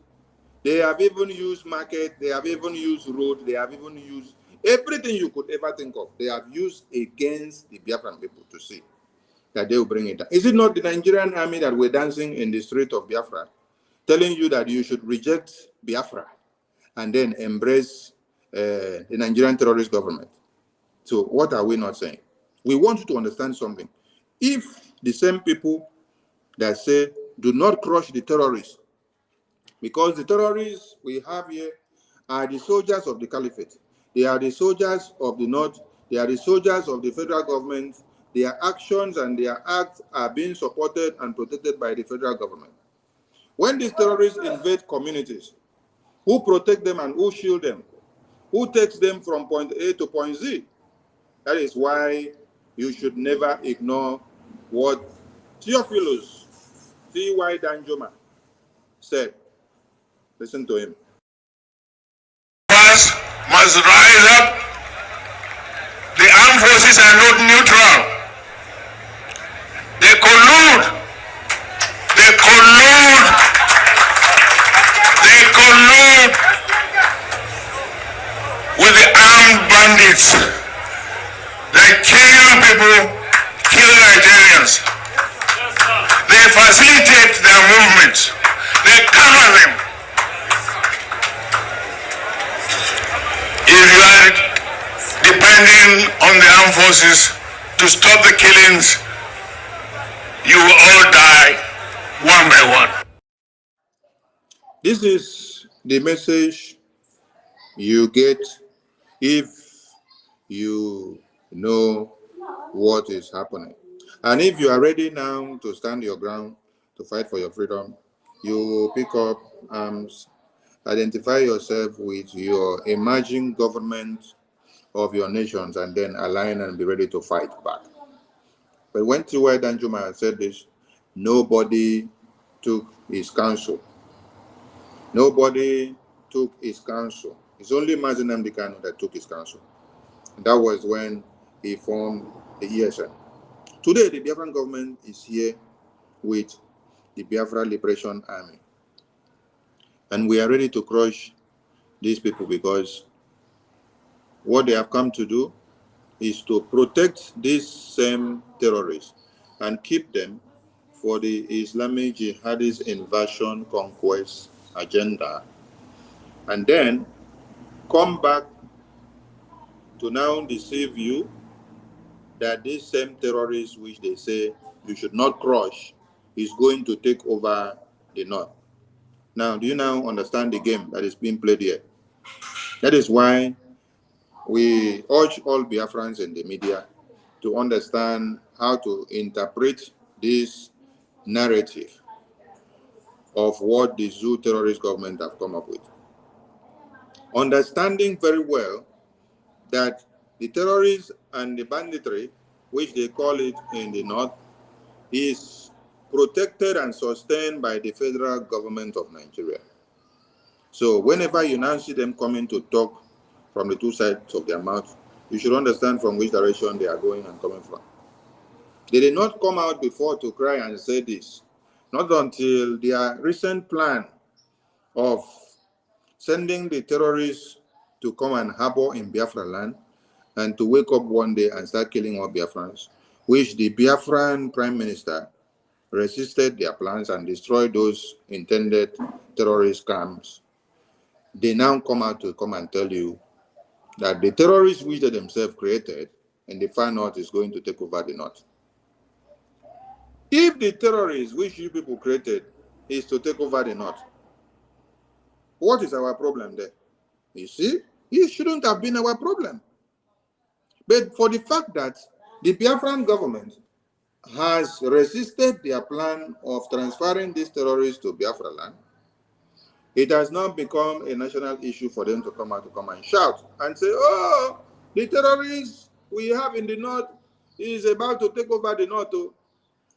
They have even used market. They have even used road. They have even used everything you could ever think of. They have used against the Biafran people to see that they will bring it down. Is it not the Nigerian army that were dancing in the street of Biafra, telling you that you should reject Biafra and then embrace the Nigerian terrorist government? So what are we not saying? We want you to understand something. If the same people that say, do not crush the terrorists, because the terrorists we have here are the soldiers of the caliphate. They are the soldiers of the North. They are the soldiers of the federal government. Their actions and their acts are being supported and protected by the federal government. When these terrorists invade communities, who protect them and who shield them? Who takes them from point A to point Z? That is why you should never ignore what Theophilus T.Y. Danjuma said. Listen to him. First must rise up. The armed forces are not neutral. They collude. They collude. They collude with the armed bandits. They kill people, kill Nigerians. They facilitate their movements. They cover them. If you are depending on the armed forces to stop the killings, you will all die one by one. This is the message you get if you know what is happening. And if you are ready now to stand your ground, to fight for your freedom, you will pick up arms, identify yourself with your emerging government of your nations, and then align and be ready to fight back. But when T.Y. Danjuma said this, nobody took his counsel. Nobody took his counsel. It's only Mazi Nnamdi Kanu that took his counsel. And that was when he formed the ESN. Today, the Biafran government is here with the Biafra Liberation Army. And we are ready to crush these people because what they have come to do is to protect these same terrorists and keep them for the Islamic jihadist invasion conquest agenda, and then come back to now deceive you that this same terrorist which they say you should not crush is going to take over the North. Now, do you now understand the game that is being played here? That is why we urge all Biafrans in the media to understand how to interpret this narrative of what the Zoo terrorist government have come up with. Understanding very well that the terrorists and the banditry, which they call it in the North, is protected and sustained by the federal government of Nigeria. So whenever you now see them coming to talk from the two sides of their mouth, you should understand from which direction they are going and coming from. They did not come out before to cry and say this. Not until their recent plan of sending the terrorists to come and harbor in Biafra land and to wake up one day and start killing all Biafrans, which the Biafran Prime Minister resisted their plans and destroyed those intended terrorist camps. They now come out to come and tell you that the terrorists which they themselves created in the far north is going to take over the north. If the terrorists which you people created is to take over the north, what is our problem there? You see, it shouldn't have been our problem. But for the fact that the Biafran government has resisted their plan of transferring these terrorists to Biafra land, it has now become a national issue for them to come out to come and shout and say, oh, the terrorists we have in the north is about to take over the north.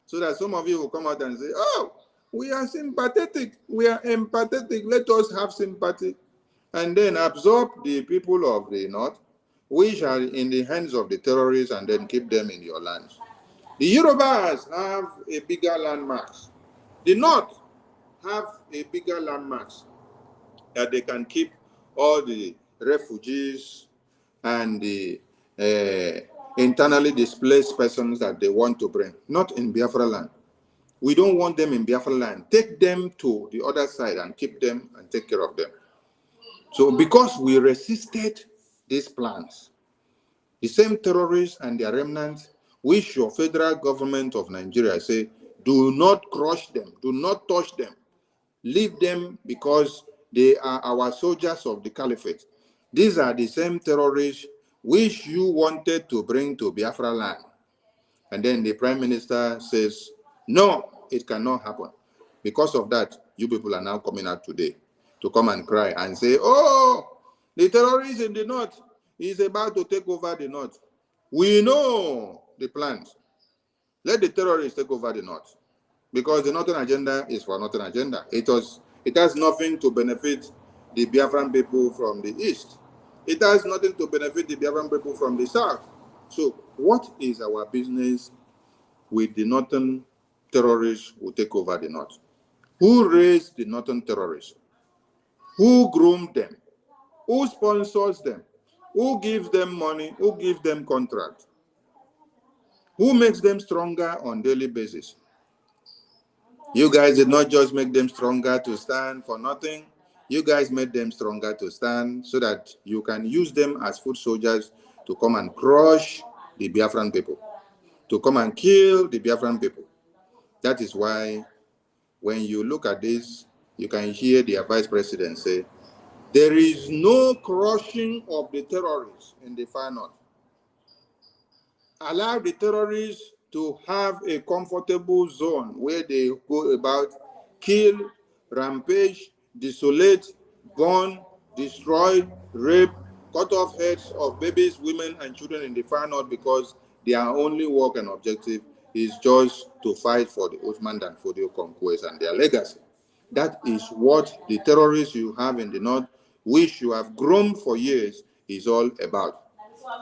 So that some of you will come out and say, oh, we are sympathetic, we are empathetic, let us have sympathy. And then absorb the people of the north, which are in the hands of the terrorists, and then keep them in your lands. The Yorubas have a bigger landmass. The north have a bigger landmass that they can keep all the refugees and the internally displaced persons that they want to bring, not in Biafra land. We don't want them in Biafra land. Take them to the other side and keep them and take care of them. So because we resisted these plans, the same terrorists and their remnants, which your federal government of Nigeria say, do not crush them, do not touch them, leave them because they are our soldiers of the caliphate. These are the same terrorists which you wanted to bring to Biafra land. And then the Prime Minister says, no, it cannot happen. Because of that, you people are now coming out today to come and cry and say, oh, the terrorists in the north is about to take over the north. We know the plans. Let the terrorists take over the north. Because the northern agenda is for northern agenda. It has nothing to benefit the Biafran people from the east. It has nothing to benefit the Biafran people from the south. So what is our business with the northern terrorists who take over the north? Who raised the northern terrorists? Who groomed them? Who sponsors them? Who gives them money? Who gives them contract? Who makes them stronger on a daily basis? You guys did not just make them stronger to stand for nothing. You guys made them stronger to stand so that you can use them as foot soldiers to come and crush the Biafran people, to come and kill the Biafran people. That is why when you look at this, you can hear the vice president say, there is no crushing of the terrorists in the far north. Allow the terrorists to have a comfortable zone where they go about, kill, rampage, desolate, burn, destroy, rape, cut off heads of babies, women, and children in the far north because their only work and objective is just to fight for the Ottoman and Fodio conquest and their legacy. That is what the terrorists you have in the north, which you have grown for years, is all about.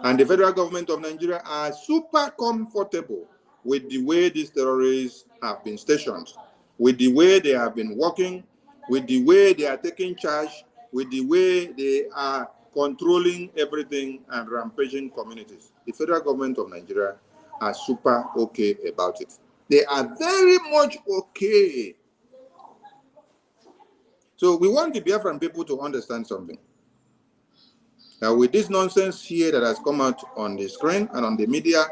And the federal government of Nigeria are super comfortable with the way these terrorists have been stationed, with the way they have been working, with the way they are taking charge, with the way they are controlling everything and rampaging communities. The federal government of Nigeria are super okay about it. They are very much okay. So we want the Biafran people to understand something. Now, with this nonsense here that has come out on the screen and on the media,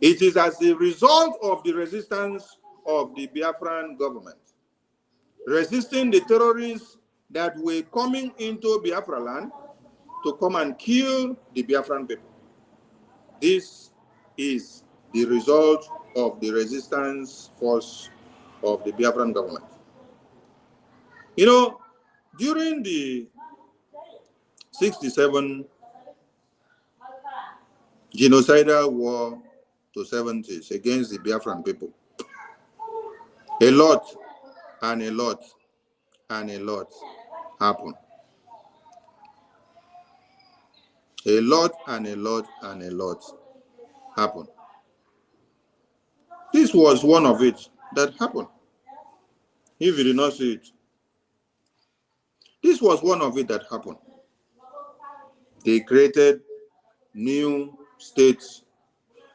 it is as a result of the resistance of the Biafran government, resisting the terrorists that were coming into Biafra land to come and kill the Biafran people. This is the result of the resistance force of the Biafran government. You know, during the 67 genocidal war to 70s against the Biafran people, a lot and a lot and a lot happened. A lot and a lot and a lot happened. This was one of it that happened. If you did not see it, This was one of it that happened. They created new states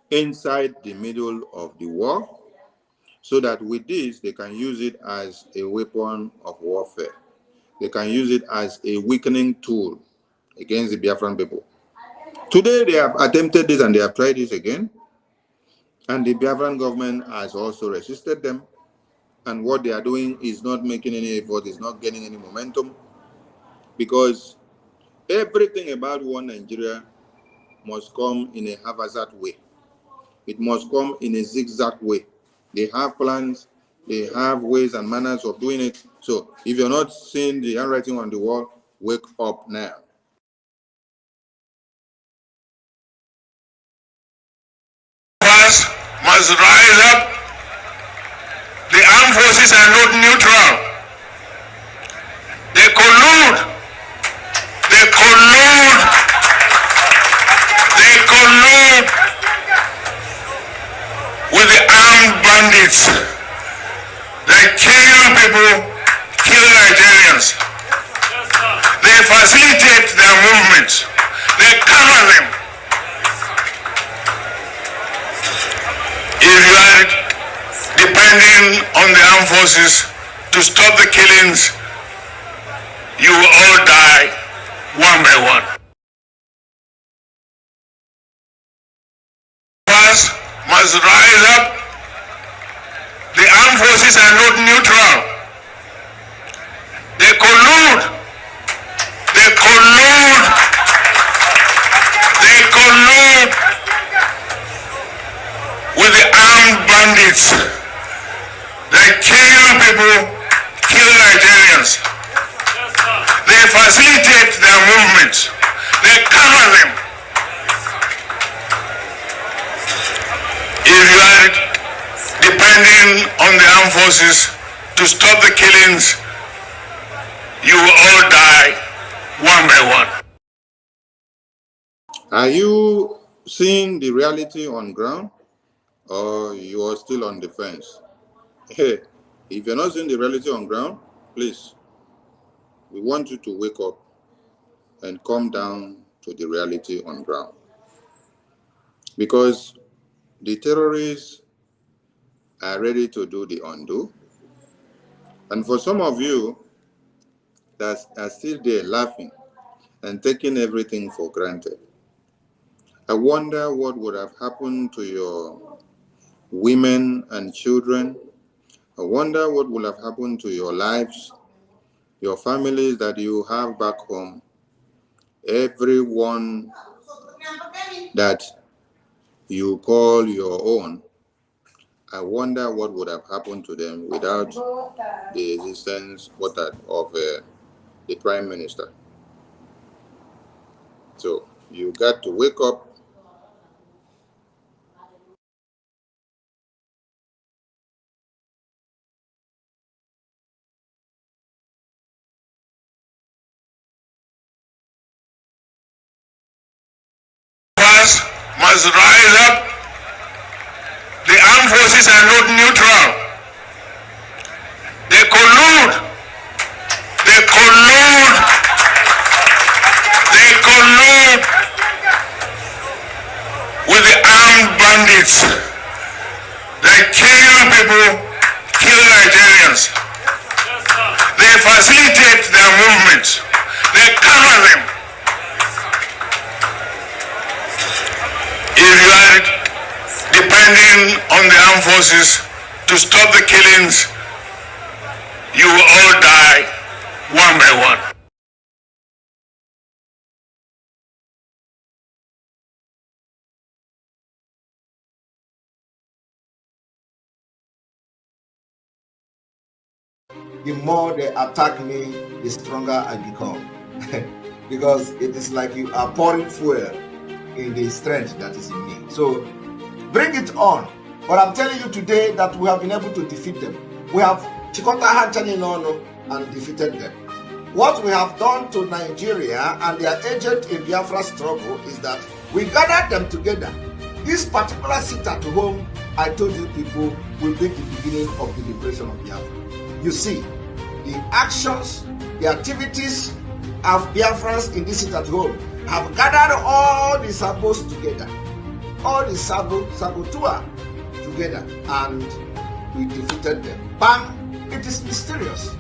inside the middle of the war, so that with this, they can use it as a weapon of warfare. They can use it as a weakening tool against the Biafran people. Today, they have attempted this and they have tried this again. And the Biafran government has also resisted them. And what they are doing is not making any effort, is not gaining any momentum. Because everything about one Nigeria must come in a haphazard way. It must come in a zigzag way. They have plans, they have ways and manners of doing it. So if you're not seeing the handwriting on the wall, wake up now. First must rise up. The armed forces are not neutral. They collude. They collude. They collude with the armed bandits. They kill people, kill Nigerians. They facilitate their movements. They cover them. If you are depending on the armed forces to stop the killings, you will all die one by one. First must rise up. The armed forces are not neutral. They collude. They collude. They collude with the armed bandits. They kill people, kill Nigerians. They facilitate their movements. They cover them. If you are depending on the armed forces to stop the killings, you will all die one by one. Are you seeing the reality on ground, or you are still on the fence? Hey, if you're not seeing the reality on ground, please, we want you to wake up and come down to the reality on ground. Because the terrorists are ready to do the undo. And for some of you that are still there laughing and taking everything for granted, I wonder what would have happened to your women and children. I wonder what would have happened to your lives, your families that you have back home, everyone that you call your own. I wonder what would have happened to them without the existence of the Prime Minister. So you got to wake up. First must rise up. The armed forces are not neutral. They collude. They collude. They collude with the armed bandits. They kill people, kill Nigerians. They facilitate their movements. They cover them. If you are depending on the armed forces to stop the killings, you will all die one by one. The more they attack me, the stronger I become. Because it is like you are pouring fuel in the strength that is in me. So bring it on. But I'm telling you today that we have been able to defeat them. We have Chikota Hanchani Nono and defeated them. What we have done to Nigeria and their agent in Biafra struggle is that we gathered them together. This particular sit at home, I told you people, will be the beginning of the liberation of Biafra. You see, the actions the activities of Biafrans in this sit at home have gathered all the sabos together, all the saboteur together, and we defeated them. Bam! It is mysterious.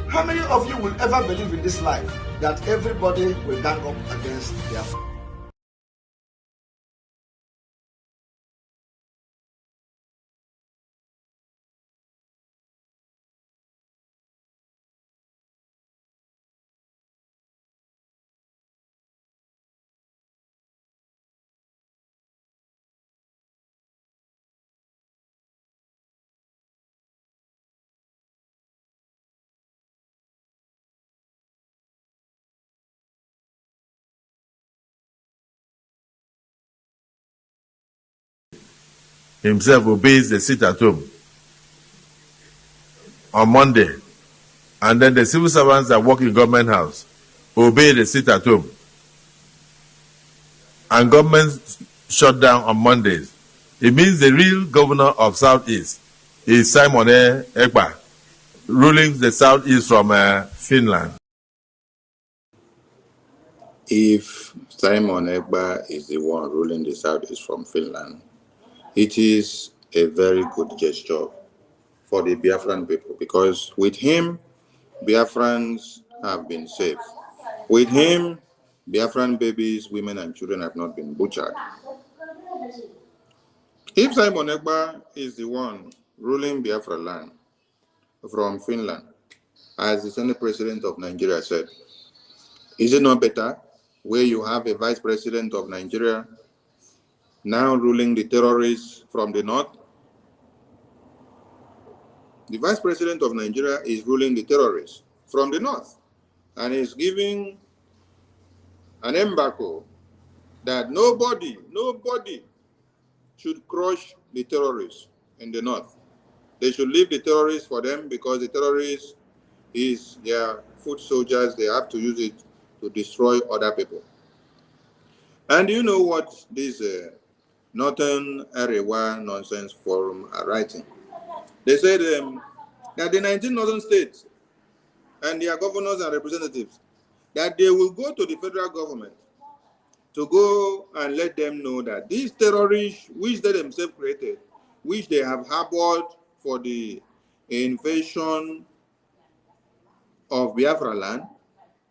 How many of you will ever believe in this life that everybody will gang up against Biafra? Himself obeys the sit at home on Monday, and then the civil servants that work in government house obey the sit at home, and government shut down on Mondays. It means the real governor of Southeast is Simon Ekpa, ruling the Southeast from Finland. If Simon Ekpa is the one ruling the Southeast from Finland, it is a very good gesture for the Biafran people, because with him, Biafrans have been safe. With him, Biafran babies, women, and children have not been butchered. If Simon Ekpa is the one ruling Biafra land from Finland, as the Senate President of Nigeria said, is it not better where you have a Vice President of Nigeria now ruling the terrorists from the north? The Vice President of Nigeria is ruling the terrorists from the north and is giving an embargo that nobody should crush the terrorists in the north. They should leave the terrorists for them, because the terrorists is their foot soldiers. They have to use it to destroy other people. And you know what this Northern Arewa nonsense forum are writing? They said that the 19 northern states and their governors and representatives, that they will go to the federal government to go and let them know that these terrorists, which they themselves created, which they have harbored for the invasion of Biafraland,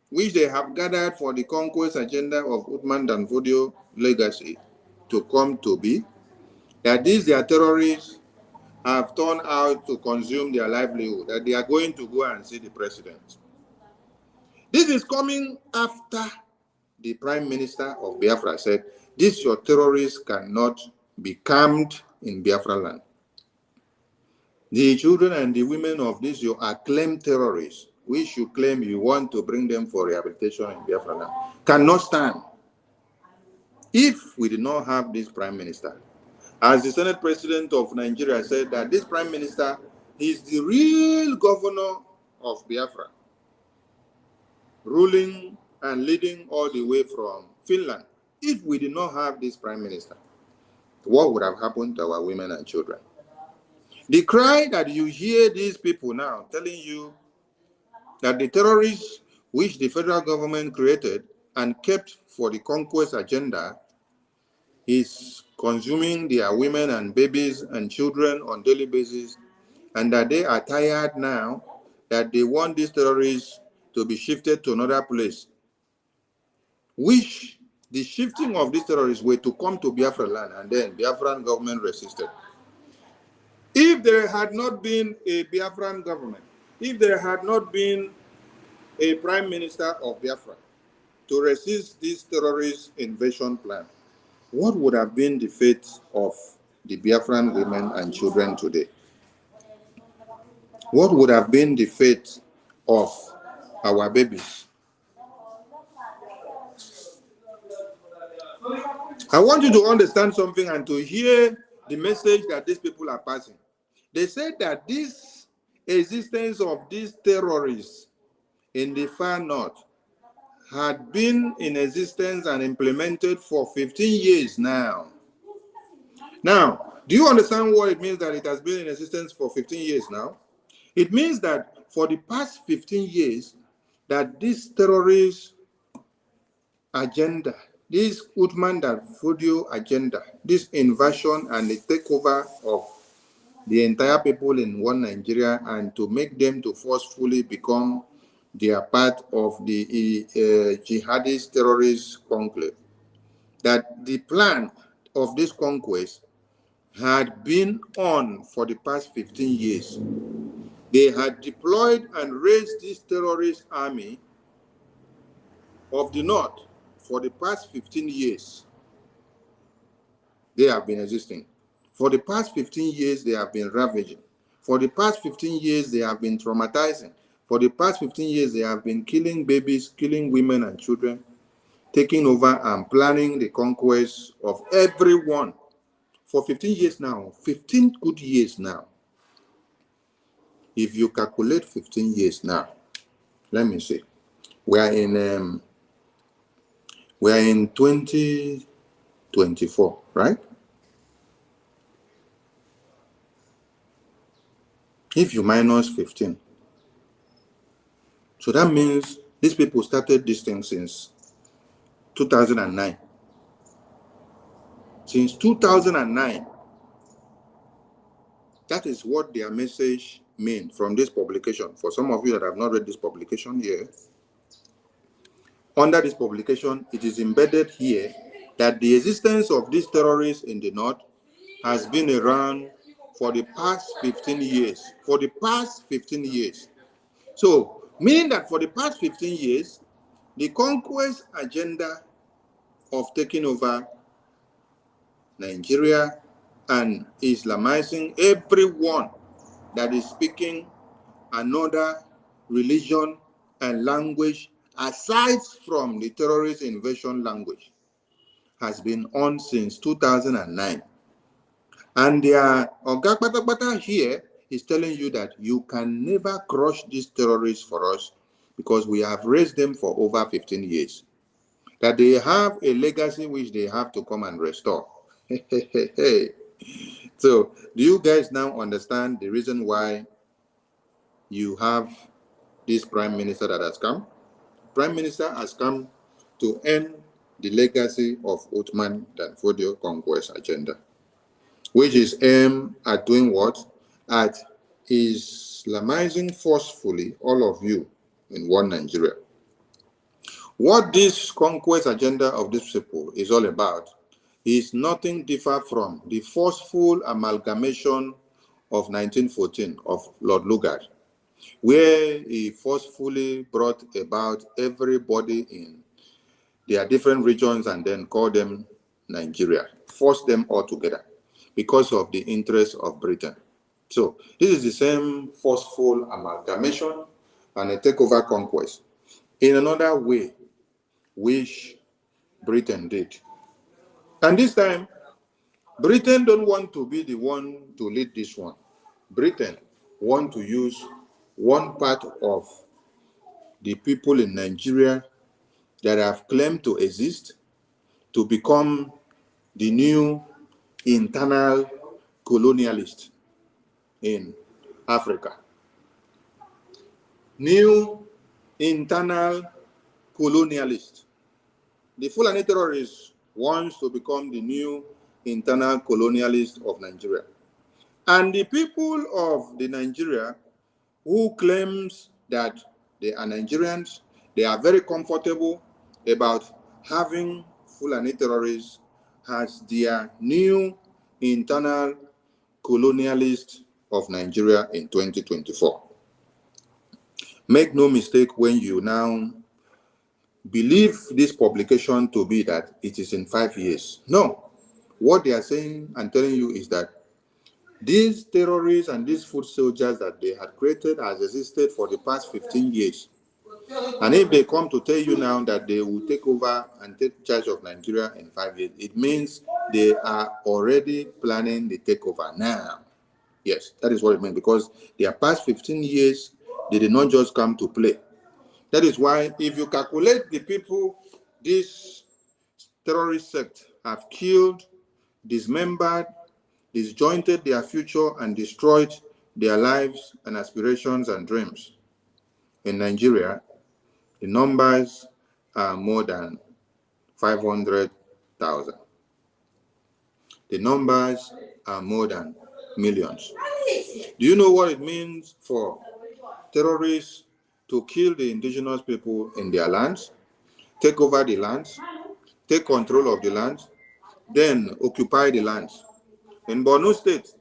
which they have gathered for the conquest agenda of Uthman Danfodio legacy to come to be, that these their terrorists have turned out to consume their livelihood, that they are going to go and see the president. This is coming after the Prime Minister of Biafra said, "These your terrorists cannot be calmed in Biafra land. The children and the women of these your acclaimed terrorists, which you claim you want to bring them for rehabilitation in Biafra land, cannot stand." If we did not have this Prime Minister, as the Senate President of Nigeria said, that this Prime Minister is the real governor of Biafra, ruling and leading all the way from Finland. If we did not have this Prime Minister, what would have happened to our women and children? The cry that you hear these people now telling you that the terrorists which the federal government created and kept for the conquest agenda is consuming their women and babies and children on a daily basis, and that they are tired now, that they want these terrorists to be shifted to another place, which the shifting of these terrorists were to come to Biafra land, and then Biafran government resisted. If there had not been a Biafran government, if there had not been a Prime Minister of Biafra to resist this terrorist invasion plan, what would have been the fate of the Biafran women and children today? What would have been the fate of our babies? I want you to understand something and to hear the message that these people are passing. They said that this existence of these terrorists in the far north had been in existence and implemented for 15 years now. Now, do you understand what it means that it has been in existence for 15 years now? It means that for the past 15 years, that this terrorist agenda, this Uthman Danfodio agenda, this invasion and the takeover of the entire people in one Nigeria, and to make them to forcefully become their part of the jihadist terrorist conclave, that the plan of this conquest had been on for the past 15 years. They had deployed and raised this terrorist army of the North for the past 15 years. They have been existing. For the past 15 years, they have been ravaging. For the past 15 years, they have been traumatizing. For the past 15 years, they have been killing babies, killing women and children, taking over and planning the conquest of everyone. For 15 years now, 15 good years now. If you calculate 15 years now, let me see. We are in 2024, right? If you minus 15, so that means these people started this thing since 2009. Since 2009, that is what their message means from this publication. For some of you that have not read this publication here, under this publication, it is embedded here that the existence of these terrorists in the North has been around for the past 15 years. For the past 15 years. So, meaning that for the past 15 years, the conquest agenda of taking over Nigeria and Islamizing everyone that is speaking another religion and language aside from the terrorist invasion language has been on since 2009. And their Oga Patapata here is telling you that you can never crush these terrorists for us because we have raised them for over 15 years. That they have a legacy which they have to come and restore. So, do you guys now understand the reason why you have this prime minister that has come? Prime minister has come to end the legacy of Uthman Danfodio conquest agenda, which is aimed at doing what? At Islamizing forcefully all of you in one Nigeria. What this conquest agenda of these people is all about is nothing different from the forceful amalgamation of 1914 of Lord Lugard, where he forcefully brought about everybody in their different regions and then called them Nigeria, forced them all together because of the interests of Britain. So this is the same forceful amalgamation and a takeover conquest in another way, which Britain did. And this time, Britain don't want to be the one to lead this one. Britain want to use one part of the people in Nigeria that have claimed to exist to become the new internal colonialist in Africa. New internal colonialist. The Fulani terrorists wants to become the new internal colonialist of Nigeria. And the people of the Nigeria who claims that they are Nigerians, they are very comfortable about having Fulani terrorists as their new internal colonialist of Nigeria in 2024. Make no mistake when you now believe this publication to be that it is in 5 years. No. What they are saying and telling you is that these terrorists and these foot soldiers that they had created has existed for the past 15 years. And if they come to tell you now that they will take over and take charge of Nigeria in 5 years, it means they are already planning the takeover now. Yes, that is what it means, because their past 15 years, they did not just come to play. That is why if you calculate the people this terrorist sect have killed, dismembered, disjointed their future, and destroyed their lives and aspirations and dreams in Nigeria, The numbers are more than 500,000. The numbers are more than millions. Do you know what it means for terrorists to kill the indigenous people in their lands, take over the lands, take control of the lands, then occupy the lands? In Borno State,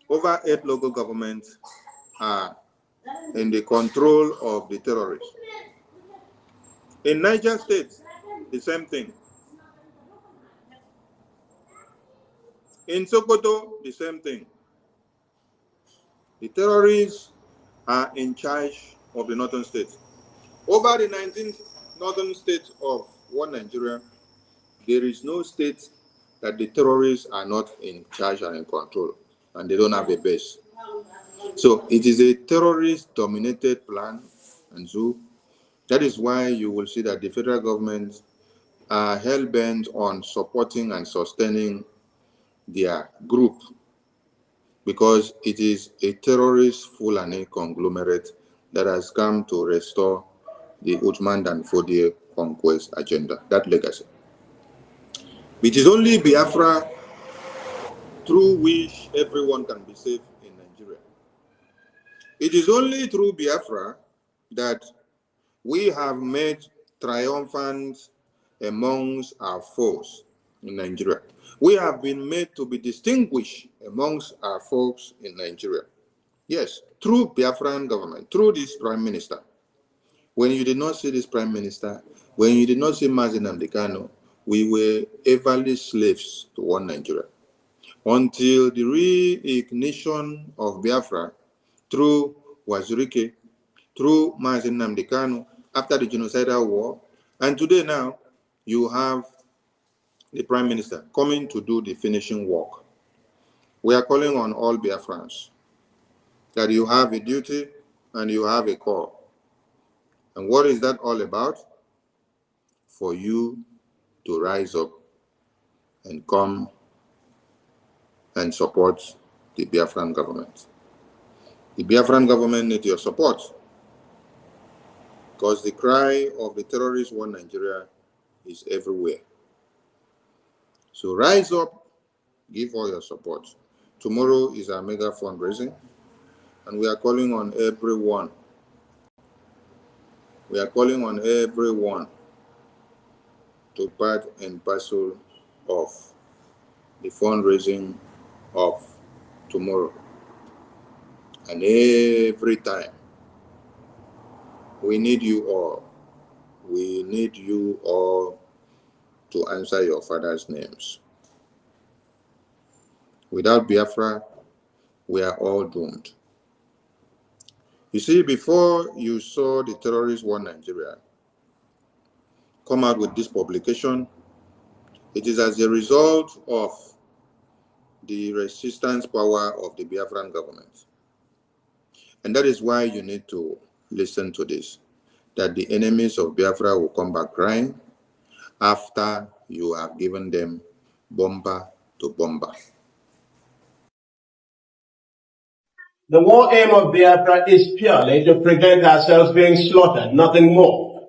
over 8 local governments are in the control of the terrorists. In Niger State, the same thing. In Sokoto, the same thing. The terrorists are in charge of the northern states. Over the 19 northern states of one Nigeria, there is no state that the terrorists are not in charge and in control, and they don't have a base. So it is a terrorist-dominated plan, and so that is why you will see that the federal government are hell-bent on supporting and sustaining their group, because it is a terrorist Fulani conglomerate that has come to restore the Uthman and Fodio conquest agenda, that legacy. It is only Biafra through which everyone can be safe in Nigeria. It is only through Biafra that we have made triumphant amongst our foes in Nigeria. We have been made to be distinguished amongst our folks in Nigeria. Yes, through Biafran government, through this prime minister. When you did not see this prime minister, when you did not see Mazi Nnamdi Kanu, we were everly slaves to one Nigeria. Until the reignition of Biafra through Wazirike, through Mazi Nnamdi Kanu, after the genocidal war, and today now, you have the prime minister coming to do the finishing work. We are calling on all Biafrans that you have a duty and you have a call. And what is that all about? For you to rise up and come and support the Biafran government. The Biafran government needs your support, because the cry of the terrorist one Nigeria is everywhere. So rise up, give all your support. Tomorrow is our mega fundraising, and we are calling on everyone. We are calling on everyone to part and parcel of the fundraising of tomorrow. And every time, we need you all. We need you all to answer your father's names. Without Biafra, we are all doomed. You see, before you saw the terrorist one Nigeria come out with this publication, it is as a result of the resistance power of the Biafran government. And that is why you need to listen to this, that the enemies of Biafra will come back crying after you have given them bomber to bomber. The war aim of Biafra is purely to prevent ourselves being slaughtered, nothing more.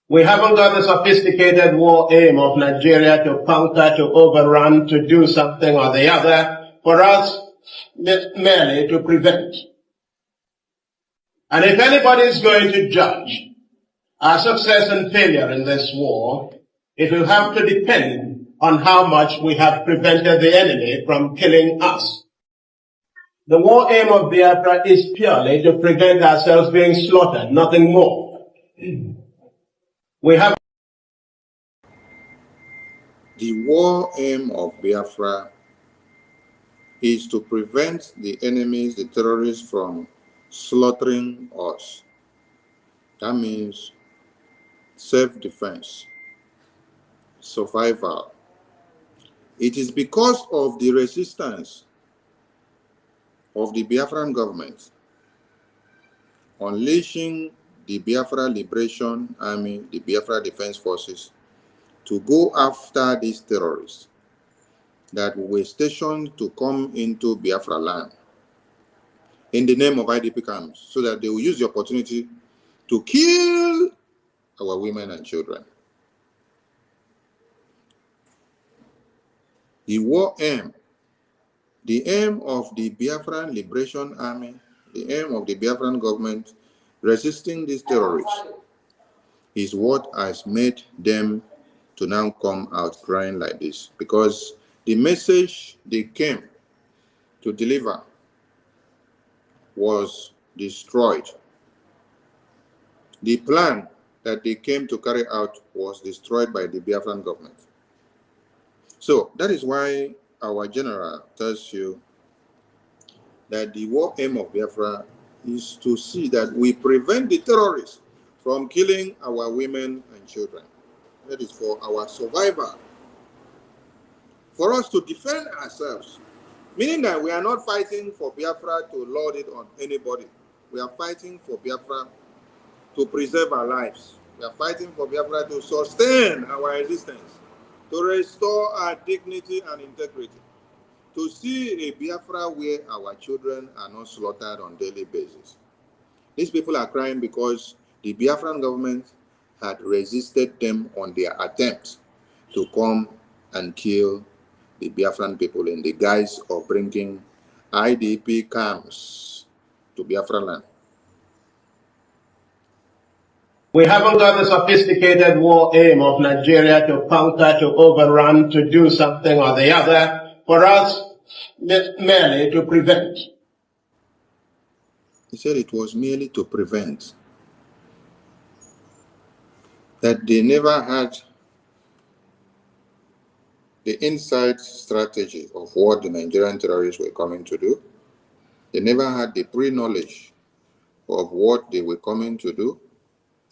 We haven't got the sophisticated war aim of Nigeria to conquer, to overrun, to do something or the other. For us, merely to prevent. And if anybody is going to judge our success and failure in this war, it will have to depend on how much we have prevented the enemy from killing us. The war aim of Biafra is purely to prevent ourselves being slaughtered, nothing more. We have. The war aim of Biafra is to prevent the enemies, the terrorists, from slaughtering us. That means self-defense, survival. It is because of the resistance of the Biafran government unleashing the Biafra Liberation Army, the Biafra Defense Forces, to go after these terrorists that were stationed to come into Biafra land in the name of IDP camps, so that they will use the opportunity to kill our women and children. The war aim, the aim of the Biafran Liberation Army, the aim of the Biafran government resisting these terrorists is what has made them to now come out crying like this, because the message they came to deliver was destroyed. The plan that they came to carry out was destroyed by the Biafran government. So that is why our general tells you that the war aim of Biafra is to see that we prevent the terrorists from killing our women and children. That is for our survival, for us to defend ourselves, meaning that we are not fighting for Biafra to lord it on anybody. We are fighting for Biafra to preserve our lives. We are fighting for Biafra to sustain our existence, to restore our dignity and integrity, to see a Biafra where our children are not slaughtered on a daily basis. These people are crying because the Biafran government had resisted them on their attempt to come and kill the Biafran people in the guise of bringing IDP camps to Biafraland. We haven't got the sophisticated war aim of Nigeria to conquer, to overrun, to do something or the other. For us, merely to prevent. He said it was merely to prevent. That they never had the inside strategy of what the Nigerian terrorists were coming to do. They never had the pre-knowledge of what they were coming to do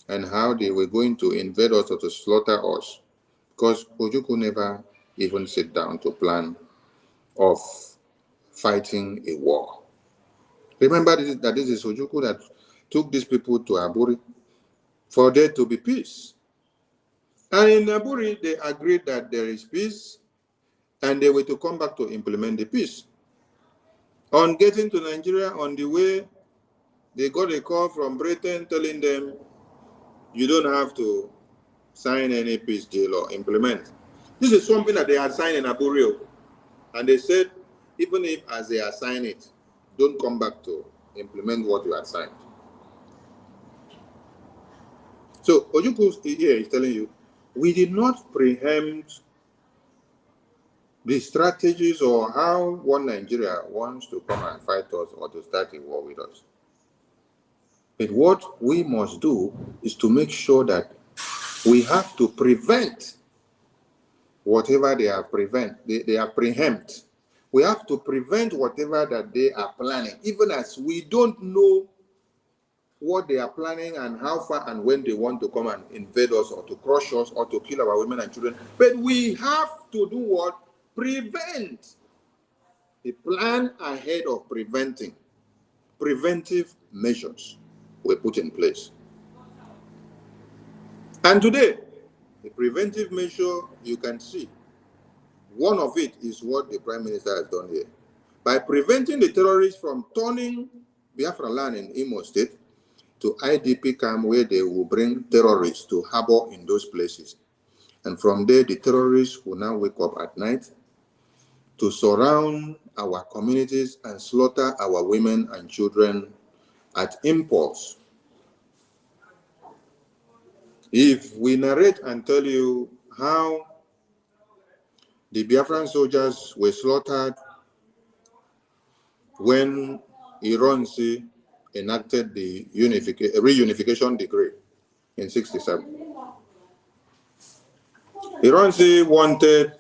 and how they were going to invade us or to slaughter us. Because Ojukwu never even sit down to plan of fighting a war. Remember that this is Ojukwu that took these people to Aburi for there to be peace. And in Aburi, they agreed that there is peace and they were to come back to implement the peace. On getting to Nigeria, on the way, they got a call from Britain telling them, you don't have to sign any peace deal or implement. This is something that they had signed in Aburi. And they said, even if as they assign it, don't come back to implement what you had signed. So Ojukwu here is telling you, we did not preempt the strategies or how one Nigeria wants to come and fight us or to start a war with us. But what we must do is to make sure that we have to prevent whatever they have preempt. We have to prevent whatever that they are planning, even as we don't know what they are planning and how far and when they want to come and invade us or to crush us or to kill our women and children. But we have to do what? Prevent. A plan ahead of preventing. Preventive measures were put in place. And today, the preventive measure you can see, one of it is what the Prime Minister has done here. By preventing the terrorists from turning Biafraland in Imo State to IDP camp where they will bring terrorists to harbor in those places. And from there, the terrorists will now wake up at night to surround our communities and slaughter our women and children at impulse. If we narrate and tell you how the Biafran soldiers were slaughtered when Ironsi enacted the reunification decree in 1967. Ironsi wanted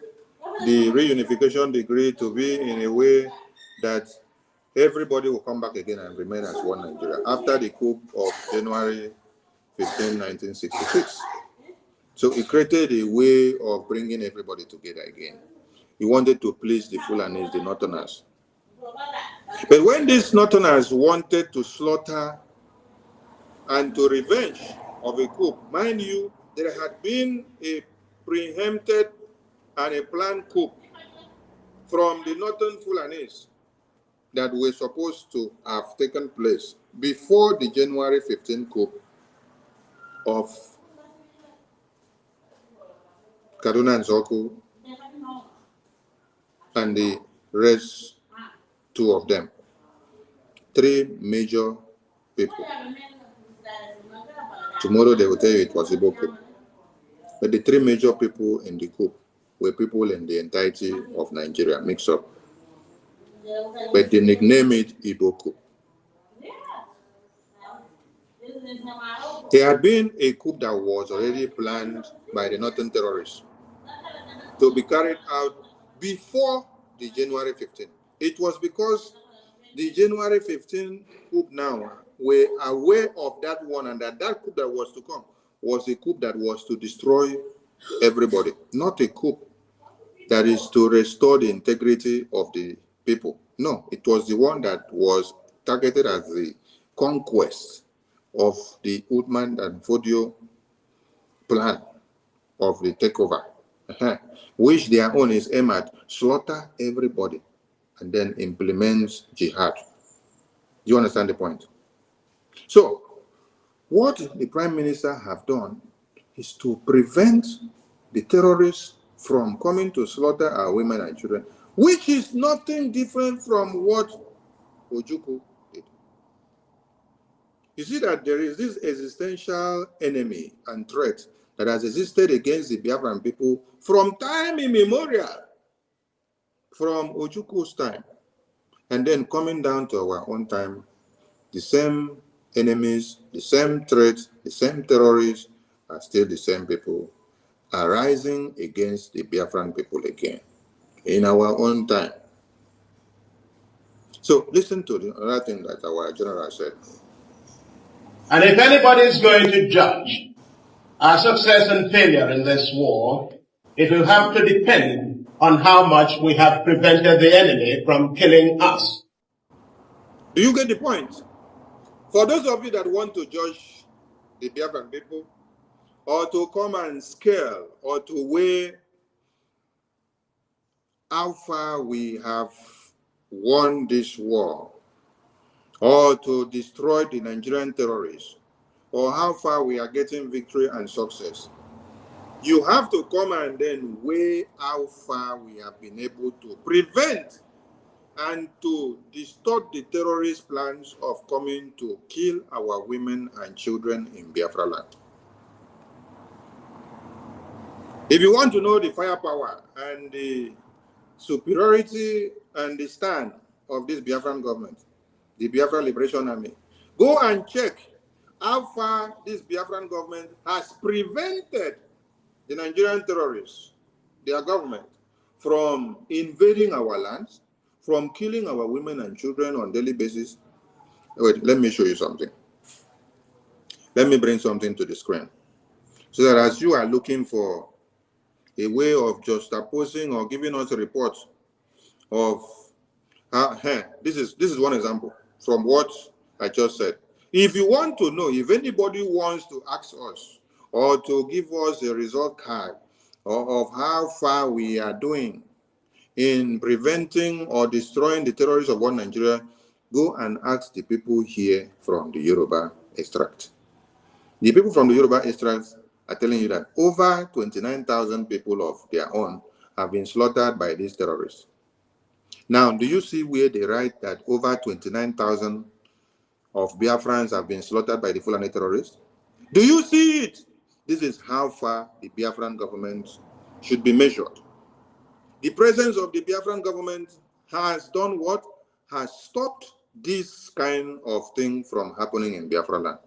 the reunification decree to be in a way that everybody will come back again and remain as one Nigeria after the coup of January 15, 1966. So he created a way of bringing everybody together again. He wanted to please the Fulanis, the Northerners. But when these Northerners wanted to slaughter and to revenge of a coup, mind you, there had been a preempted and a planned coup from the Northern Fulanis that were supposed to have taken place before the January 15 coup of Kaduna and Zoku and the rest two of them. Three major people. Tomorrow they will tell you it was Igbo coup. But the three major people in the coup were people in the entirety of Nigeria mixed up. But they nickname it Igbo coup. There had been a coup that was already planned by the Northern terrorists to be carried out before the January 15th. It was because the January 15th coup now were aware of that one, and that coup that was to come was a coup that was to destroy everybody, not a coup that is to restore the integrity of the people. No, it was the one that was targeted as the conquest of the Uthman and Fodio plan of the takeover, which their own is aimed at slaughter everybody and then implements jihad. Do you understand the point? So, what the Prime Minister have done is to prevent the terrorists from coming to slaughter our women and children, which is nothing different from what Ojukwu did. You see that there is this existential enemy and threat that has existed against the Biafran people from time immemorial, from Ojukwu's time, and then coming down to our own time, the same enemies, the same threats, the same terrorists are still the same people arising against the Biafran people again in our own time. So listen to the other thing that our general said. And if anybody is going to judge our success and failure in this war, it will have to depend on how much we have prevented the enemy from killing us. Do you get the point? For those of you that want to judge the Biafran people, or to come and scale, or to weigh how far we have won this war, or to destroy the Nigerian terrorists, or how far we are getting victory and success, you have to come and then weigh how far we have been able to prevent and to distort the terrorist plans of coming to kill our women and children in Biafraland. If you want to know the firepower and the superiority and the stand of this Biafran government, the Biafra Liberation Army, go and check how far this Biafran government has prevented the Nigerian terrorists, their government, from invading our lands, from killing our women and children on a daily basis. Wait, let me show you something. Let me bring something to the screen, so that as you are looking for a way of juxtaposing or giving us a report of this is one example from what I just said. If you want to know, if anybody wants to ask us or to give us a result card of how far we are doing in preventing or destroying the terrorists of one Nigeria, go and ask the people here from the Yoruba extract. The people from the Yoruba extract are telling you that over 29,000 people of their own have been slaughtered by these terrorists. Now, do you see where they write that over 29,000 of Biafrans have been slaughtered by the Fulani terrorists? Do you see it? This is how far the Biafran government should be measured. The presence of the Biafran government has done what? Has stopped this kind of thing from happening in Biafra land.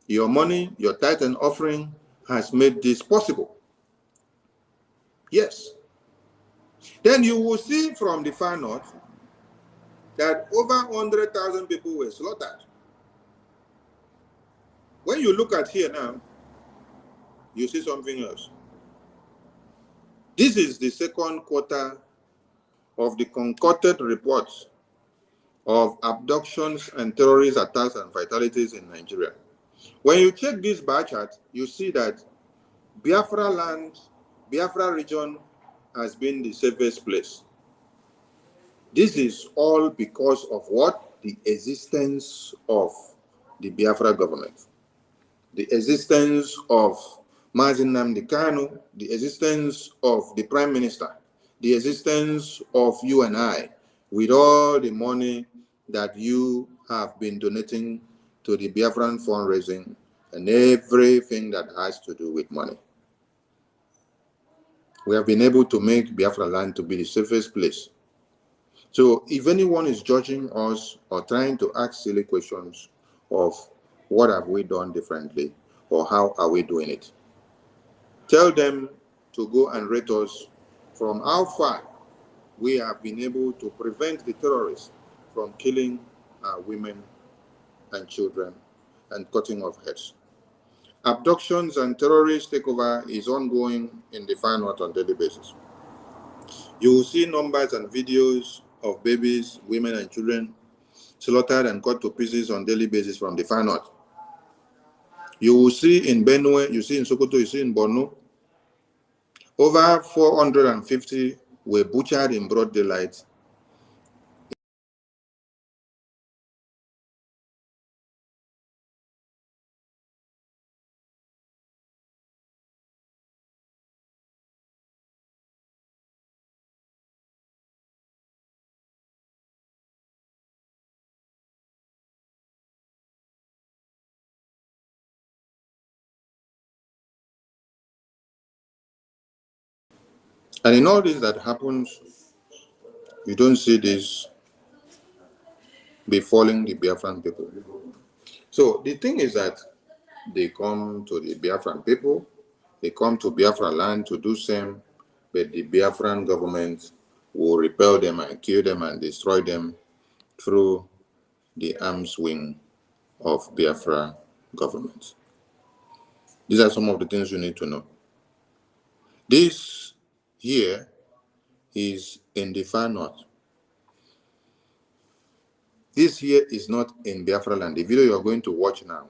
Your money, your tithe and offering has made this possible. Yes. Then you will see from the far north that over 100,000 people were slaughtered. When you look at here now, you see something else. This is the second quarter of the concocted reports of abductions and terrorist attacks and fatalities in Nigeria. When you check this bar chart, you see that Biafralands, Biafra region has been the safest place. This is all because of what? The existence of the Biafra government. the existence of Mazi Nnamdi Kanu, the existence of the Prime Minister, the existence of you and I, with all the money that you have been donating to the Biafran fundraising and everything that has to do with money. We have been able to make Biafra land to be the safest place. So if anyone is judging us or trying to ask silly questions of what have we done differently or how are we doing it, tell them to go and rate us from how far we have been able to prevent the terrorists from killing our women and children and cutting off heads. Abductions and terrorist takeover is ongoing in the Far North on a daily basis. You will see numbers and videos of babies, women and children slaughtered and cut to pieces on a daily basis from the Far North. You will see in Benue, you see in Sokoto, you see in Borno, over 450 were butchered in broad daylight. And in all this that happens, you don't see this befalling the Biafran people. So the thing is that they come to the Biafran people, they come to Biafra land to do same, but the Biafran government will repel them and kill them and destroy them through the arms wing of Biafra government. These are some of the things you need to know. This here is in the Far North. This here is not in Biafra land. The video you are going to watch now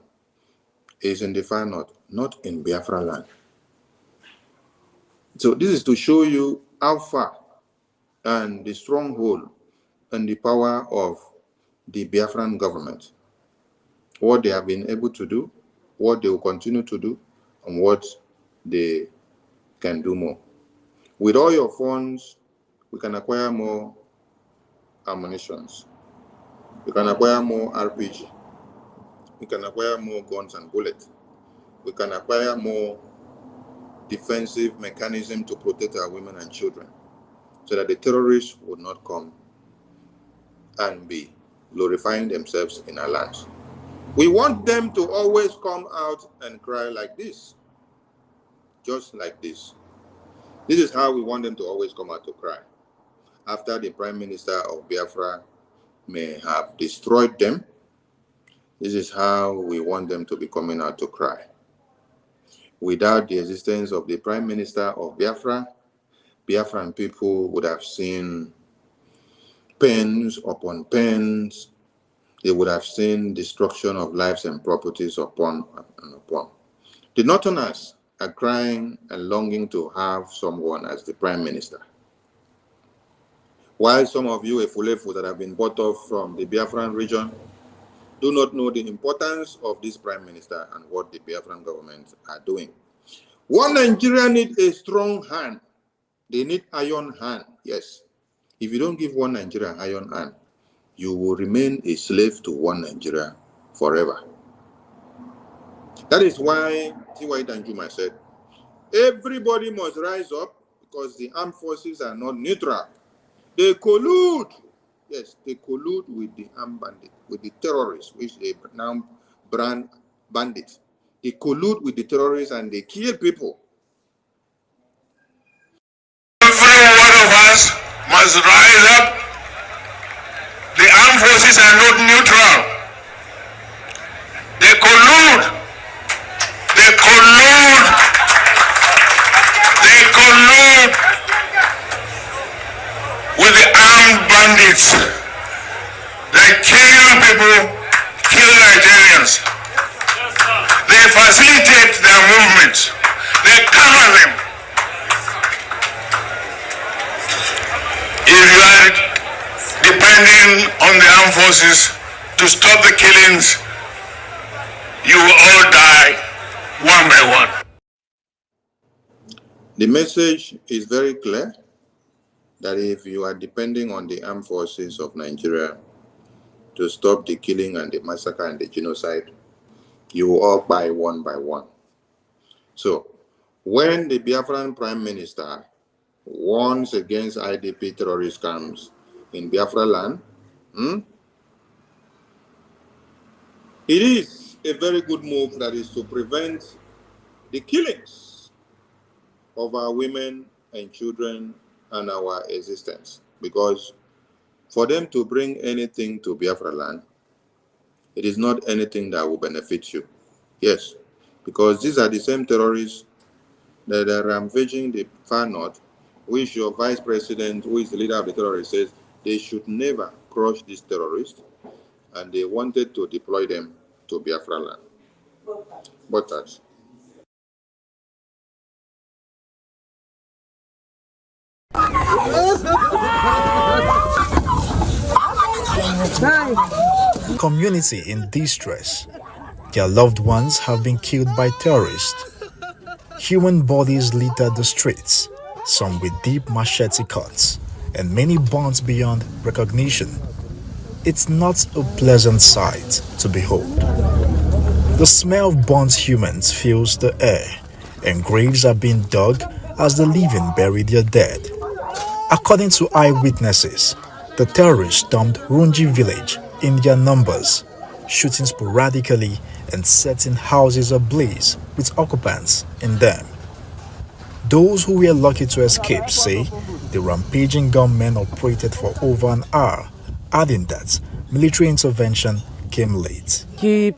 is in the Far North, not in Biafra land. So this is to show you how far and the stronghold and the power of the Biafran government, what they have been able to do, what they will continue to do, and what they can do more. With all your funds, we can acquire more ammunitions. We can acquire more RPG. We can acquire more guns and bullets. We can acquire more defensive mechanism to protect our women and children so that the terrorists would not come and be glorifying themselves in our lands. We want them to always come out and cry like this, just like this. This is how we want them to always come out to cry. After the Prime Minister of Biafra may have destroyed them, this is how we want them to be coming out to cry. Without the existence of the Prime Minister of Biafra, Biafran people would have seen pains upon pains. They would have seen destruction of lives and properties upon and upon. The Northerners are crying and longing to have someone as the Prime Minister. While some of you Efulefu that have been bought off from the Biafran region do not know the importance of this Prime Minister and what the Biafran government are doing. One Nigeria needs a strong hand. They need iron hand, yes. If you don't give one Nigeria iron hand, you will remain a slave to one Nigeria forever. That is why T.Y. Danjuma said, everybody must rise up because the armed forces are not neutral. They collude. Yes, they collude with the armed bandits, with the terrorists, which they now brand bandits. They collude with the terrorists and they kill people. Every one of us must rise up. The armed forces are not neutral. They collude. They collude. They collude with the armed bandits. They kill people, kill Nigerians. They facilitate their movements. They cover them. If you are depending on the armed forces to stop the killings, you will all die one by one. The message is very clear that if you are depending on the armed forces of Nigeria to stop the killing and the massacre and the genocide, you will all die one by one. So, when the Biafran Prime Minister warns against IDP terrorist camps in Biafra land, it is a very good move that is to prevent the killings of our women and children and our existence. Because for them to bring anything to Biafra land, it is not anything that will benefit you. Yes, because these are the same terrorists that are ravaging the far north, which your vice president, who is the leader of the terrorists, says they should never crush these terrorists, and they wanted to deploy them to Biafra land. But that's community in distress. Their loved ones have been killed by terrorists. Human bodies litter the streets, some with deep machete cuts, and many burnt beyond recognition. It's not a pleasant sight to behold. The smell of burnt humans fills the air, and graves are being dug as the living bury their dead. According to eyewitnesses, the terrorists stormed Runji village in their numbers, shooting sporadically and setting houses ablaze with occupants in them. Those who were lucky to escape say the rampaging gunmen operated for over an hour, adding that military intervention came late. Kill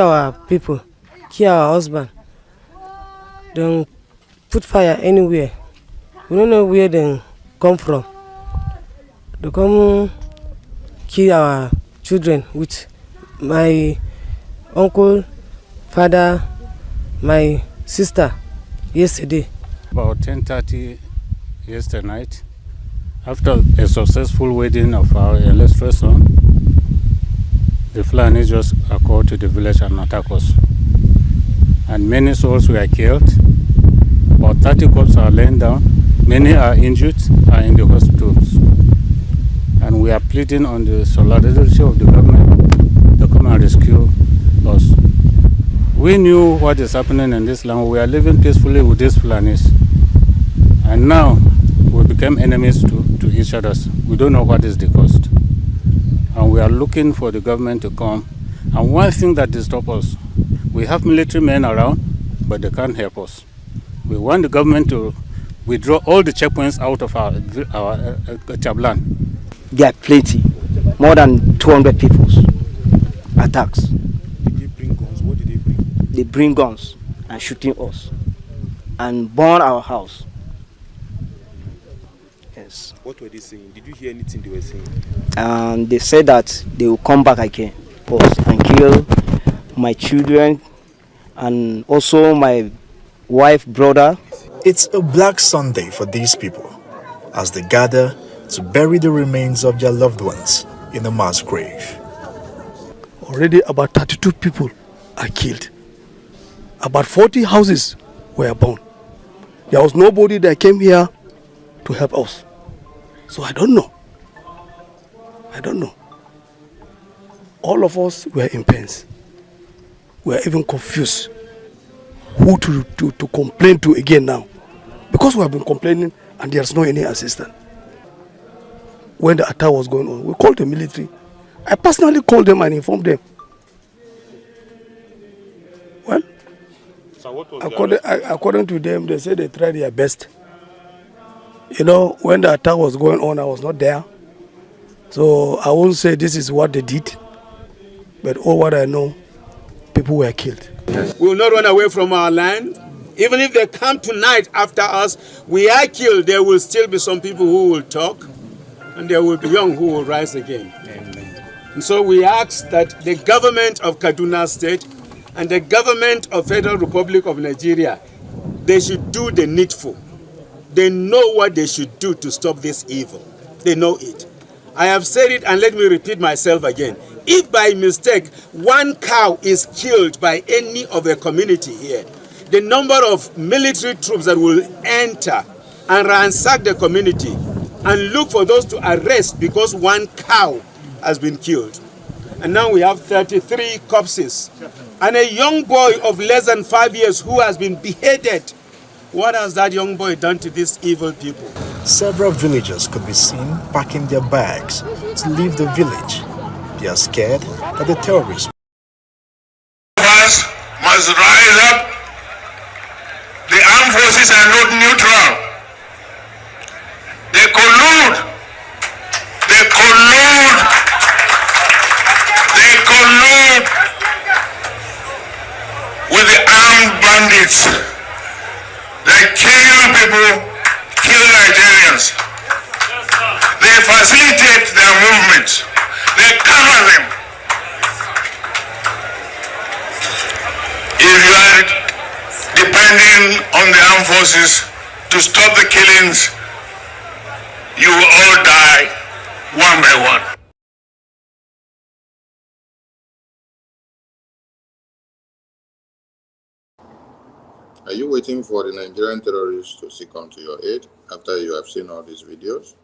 our people, kill our husband. Don't put fire anywhere. We don't know where they come from. They come kill our children with my uncle, father, my sister yesterday. About 10:30 yesterday night, after a successful wedding of our illustrious son, the Fulani just occurred to the village and attacked us. And many souls were killed. About 30 corpses are laying down. Many are injured, are in the hospitals. And we are pleading on the solidarity of the government to come and rescue us. We knew what is happening in this land. We are living peacefully with these Fulanis. And now we became enemies to each other. We don't know what is the cost. And we are looking for the government to come. And one thing that disturbs us, we have military men around, but they can't help us. We want the government to withdraw all the checkpoints out of our Chablan. There are plenty, more than 200 people attacks. Did they bring guns? What did they bring? They bring guns and shooting us and burn our house. Yes. What were they saying? Did you hear anything they were saying? They said that they will come back again and kill my children and also my wife, brother. It's a black Sunday for these people as they gather to bury the remains of their loved ones in a mass grave. Already about 32 people are killed. About 40 houses were burned. There was nobody that came here to help us. So I don't know. All of us were in pains. We are even confused who to complain to again now. Because we have been complaining and there's no any assistance. When the attack was going on, we called the military. I personally called them and informed them. Well, so what was according to them, they said they tried their best. You know, when the attack was going on, I was not there. So I won't say this is what they did. But all what I know, people were killed. We will not run away from our land. Even if they come tonight after us, we are killed. There will still be some people who will talk, and there will be young who will rise again. Amen. And so we ask that the government of Kaduna State and the government of Federal Republic of Nigeria, they should do the needful. They know what they should do to stop this evil. They know it. I have said it, and let me repeat myself again. If by mistake one cow is killed by any of the community here, the number of military troops that will enter and ransack the community and look for those to arrest because one cow has been killed. And now we have 33 corpses and a young boy of less than 5 years who has been beheaded. What has that young boy done to these evil people? Several villagers could be seen packing their bags to leave the village. They are scared that the terrorists must rise up. The armed forces are not neutral. They collude. They collude. They collude with the armed bandits. They kill people, kill Nigerians. They facilitate their movements. They cover them. If you are depending on the armed forces to stop the killings, you will all die one by one. Are you waiting for the Nigerian terrorists to seek unto your aid after you have seen all these videos?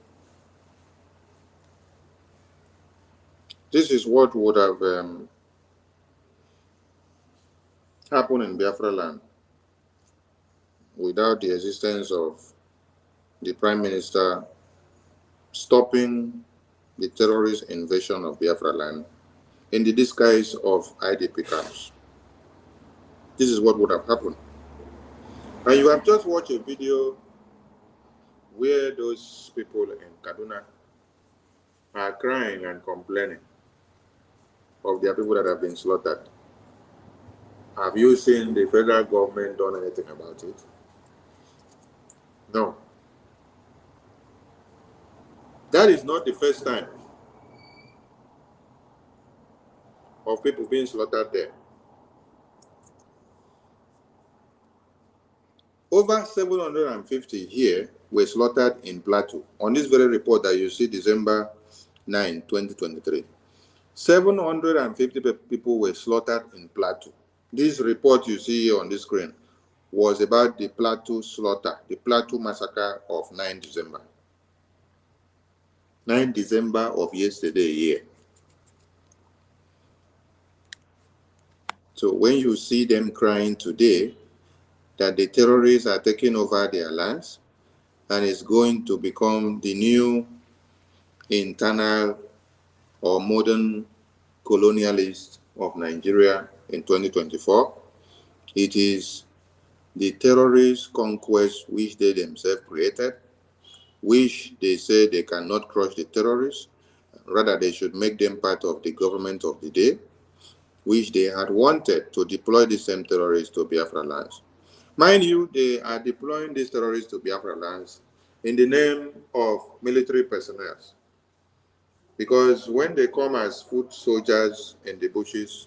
This is what would have happened in Biafra land without the existence of the Prime Minister stopping the terrorist invasion of Biafra land in the disguise of IDP camps. This is what would have happened. And you have just watched a video where those people in Kaduna are crying and complaining of their people that have been slaughtered. Have you seen the federal government done anything about it? No. That is not the first time of people being slaughtered there. Over 750 here were slaughtered in Plateau. On this very report that you see, December 9, 2023. 750 people were slaughtered in Plateau. This report you see here on the screen was about the Plateau slaughter, the Plateau massacre of 9 December. 9 December of yesterday here. So when you see them crying today that the terrorists are taking over their lands and it's going to become the new internal or modern colonialist of Nigeria in 2024, it is the terrorist conquest which they themselves created, which they say they cannot crush the terrorists, rather they should make them part of the government of the day, which they had wanted to deploy the same terrorists to Biafralands. Mind you, they are deploying these terrorists to Biafralands in the name of military personnel. Because when they come as foot soldiers in the bushes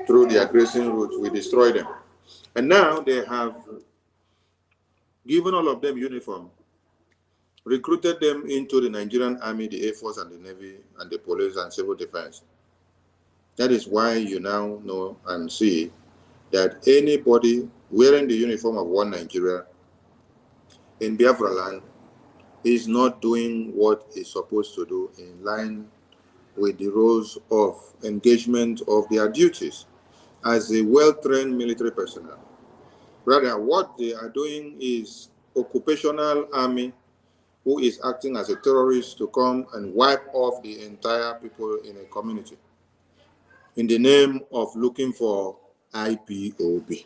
through the aggressive route, we destroy them. And now they have given all of them uniform, recruited them into the Nigerian Army, the Air Force, and the Navy, and the police and civil defense. That is why you now know and see that anybody wearing the uniform of one Nigeria in Biafra land is not doing what it's supposed to do in line with the roles of engagement of their duties as a well-trained military personnel. Rather, what they are doing is occupational army who is acting as a terrorist to come and wipe off the entire people in a community in the name of looking for IPOB.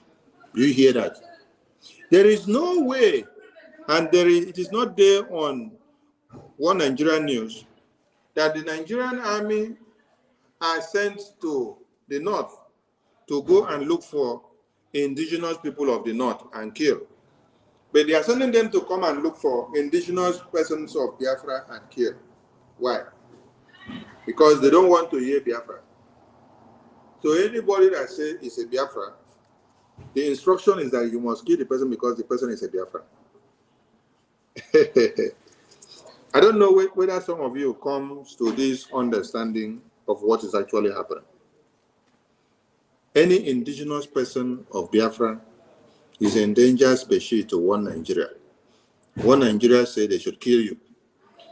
Do you hear that? There is no way, and it is not there on One Nigerian News, that the Nigerian army are sent to the north to go and look for indigenous people of the north and kill. But they are sending them to come and look for indigenous persons of Biafra and kill. Why? Because they don't want to hear Biafra. So anybody that says it's a Biafra, the instruction is that you must kill the person because the person is a Biafra. I don't know whether some of you comes to this understanding of what is actually happening. Any indigenous person of Biafra is an endangered species to one Nigeria. One Nigeria said they should kill you.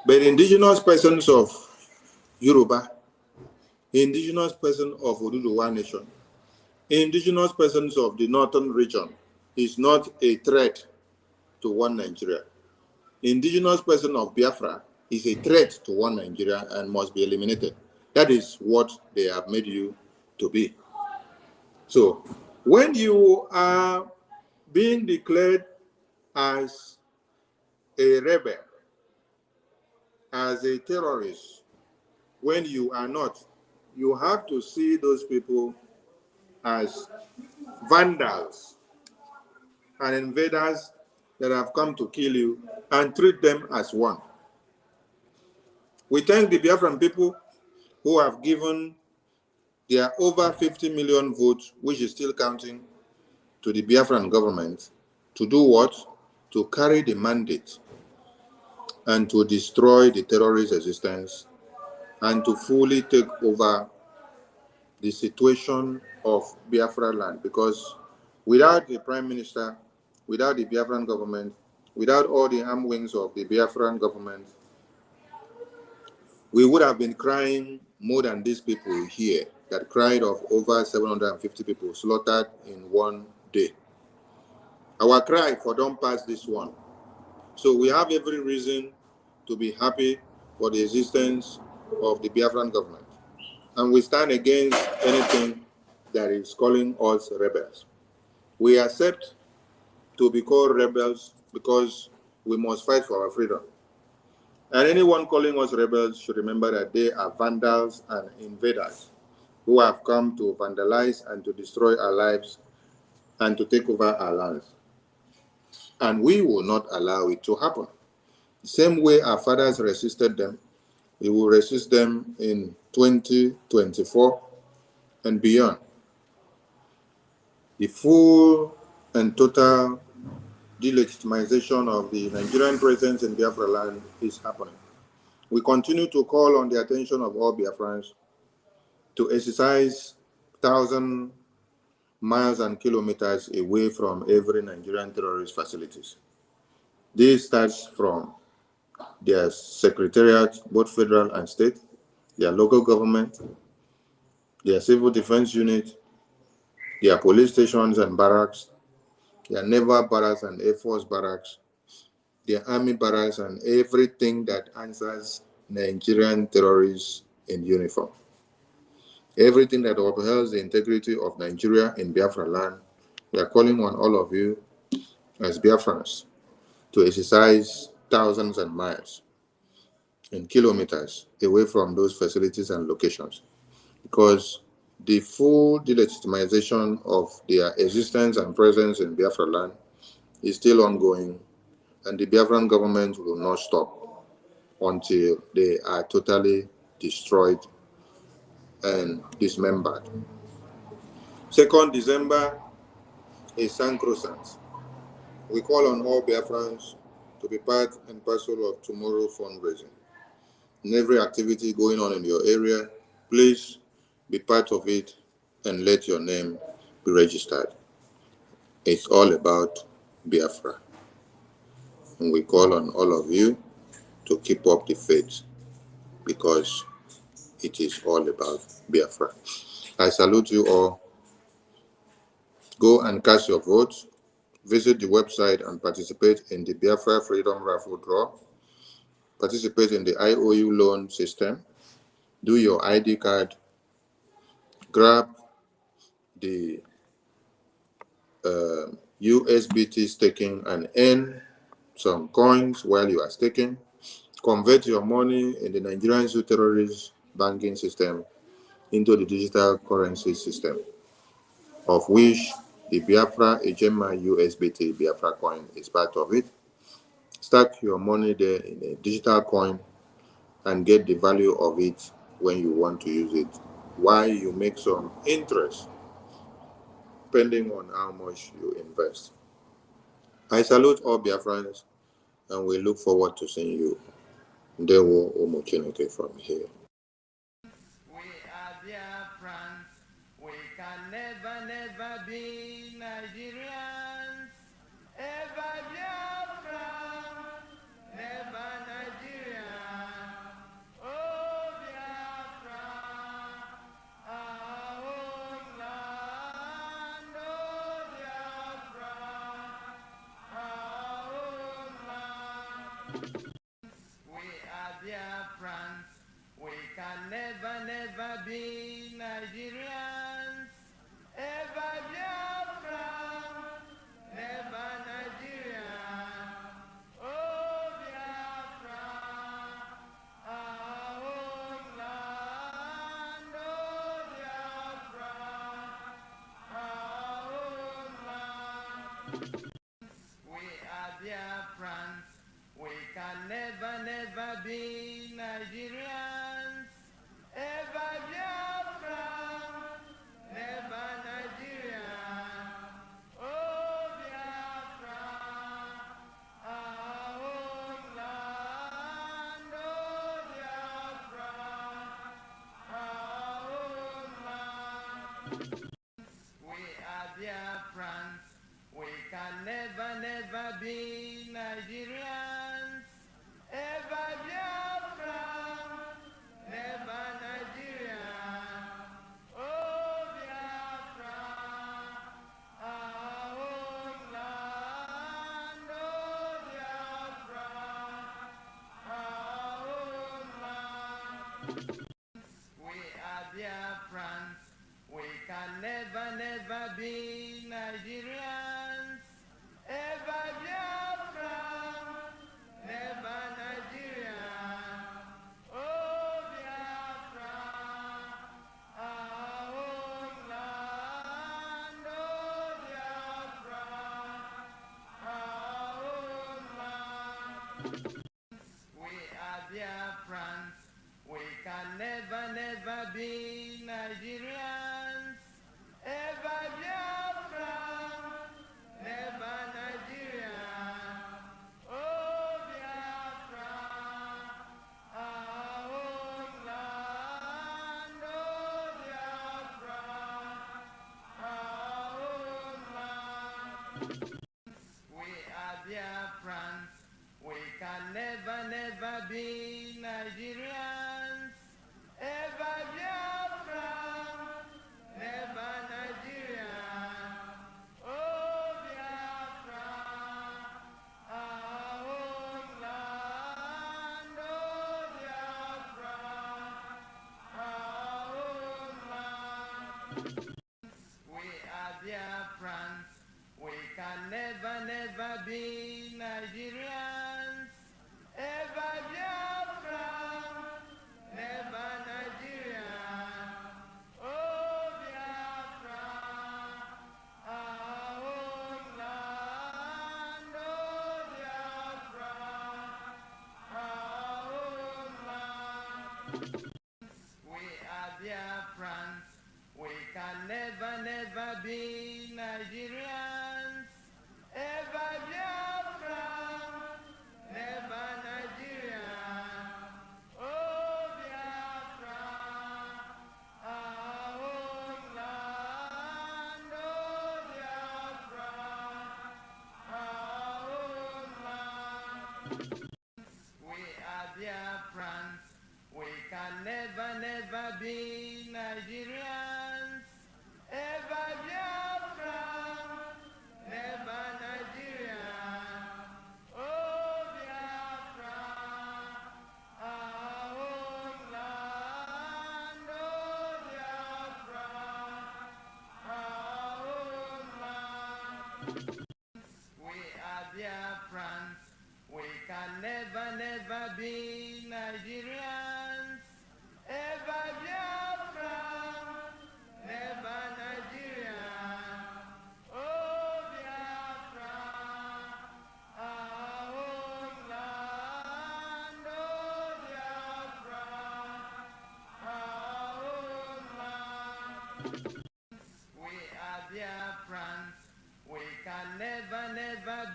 But indigenous persons of Yoruba, indigenous persons of Oduduwa Nation, indigenous persons of the northern region is not a threat to one Nigeria. Indigenous person of Biafra is a threat to one Nigeria and must be eliminated. That is what they have made you to be. So, when you are being declared as a rebel, as a terrorist, when you are not, you have to see those people as vandals and invaders that have come to kill you and treat them as one. We thank the Biafran people who have given their over 50 million votes, which is still counting, to the Biafran government to do what? To carry the mandate and to destroy the terrorist resistance and to fully take over the situation of Biafra land. Because without the Prime Minister, without the Biafran government, without all the armed wings of the Biafran government, we would have been crying more than these people here that cried of over 750 people slaughtered in one day. Our cry for don't pass this one. So we have every reason to be happy for the existence of the Biafran government. And we stand against anything that is calling us rebels. We accept to be called rebels because we must fight for our freedom. And anyone calling us rebels should remember that they are vandals and invaders who have come to vandalize and to destroy our lives and to take over our lands. And we will not allow it to happen. The same way our fathers resisted them, we will resist them in 2024 and beyond. The full and total delegitimization of the Nigerian presence in Biafra land is happening. We continue to call on the attention of all Biafrans to exercise 1,000 miles and kilometers away from every Nigerian terrorist facilities. This starts from their secretariat, both federal and state, their local government, their civil defense unit, their police stations and barracks, their naval barracks and Air Force barracks, their army barracks, and everything that answers Nigerian terrorists in uniform. Everything that upholds the integrity of Nigeria in Biafra land, we are calling on all of you as Biafrans to exercise thousands and miles and kilometers away from those facilities and locations, because the full delegitimization of their existence and presence in Biafra land is still ongoing, and the Biafran government will not stop until they are totally destroyed and dismembered. 2nd December is sacrosanct. We call on all Biafrans to be part and parcel of tomorrow's fundraising. In every activity going on in your area, please be part of it and let your name be registered. It's all about Biafra. And we call on all of you to keep up the faith, because it is all about Biafra. I salute you all. Go and cast your votes. Visit the website and participate in the Biafra Freedom Raffle Draw. Participate in the IOU loan system. Do your ID card. Grab the USBT staking and earn some coins while you are staking. Convert your money in the Nigerian terrorist banking system into the digital currency system, of which the Biafra HMI USBT BIAFRACOIN is part of it. Stack your money there in a digital coin and get the value of it when you want to use it, while you make some interest depending on how much you invest. I salute all Biafrans, and we look forward to seeing you. Ndewo Omokeneke from here. We are Biafrans. We can never be Nigerians. Ever Biafra, never Nigeria. Oh Biafra, our homeland. Oh Biafra, our homeland. We are Biafrans. We can never be Nigerians. Ever Biafra, never Nigeria. Oh Biafra, our homeland. Oh Biafra, our homeland. We are Biafrans. We can never be Nigerians. Ever Biafra, never Nigeria. Oh Biafra, our homeland. Oh Biafra, our homeland. We are Biafrans. We can never be Nigerians. Ever Biafra, never Nigeria. Oh Biafra, our homeland. Oh Biafra, our homeland. We are Biafrans. We can never be Nigerians. Ever Biafra, never Nigeria. Oh Biafra, our homeland. Oh Biafra, our homeland. We are Biafrans. We can never be Nigerians. Ever Biafra, never Nigeria. Oh Biafra, our homeland. Oh Biafra, our homeland. We are Biafrans. We can never be Nigerians. Ever Biafra, never Nigeria. Oh Biafra, our homeland. Oh Biafra, our homeland. We are Biafrans. We can never be Nigerians. Ever Biafra, never Nigeria. Oh Biafra, our homeland. Oh Biafra, our homeland. We are Biafrans. We can never be Nigerians. Ever Biafra, never Nigeria. Oh Biafra, our homeland. Oh Biafra, our homeland. We are Biafrans. We can never be Nigerians. Ever Biafra, never Nigeria. Oh Biafra, our homeland. Oh Biafra, our homeland. We are Biafrans. We can never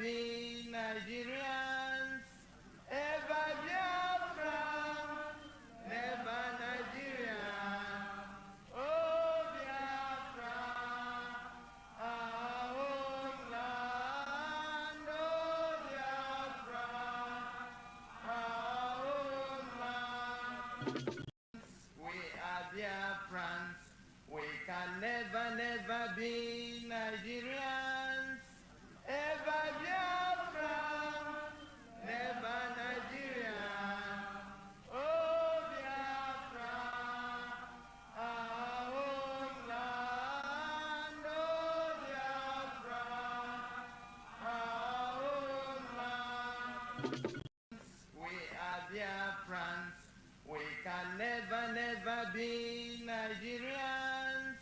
be Nigerians. Ever Biafra, never Nigeria. Oh Biafra, our homeland. Oh Biafra, our homeland. We are Biafrans. We can never be Nigerians. Ever Biafra, never Nigeria. never, never be Nigerians.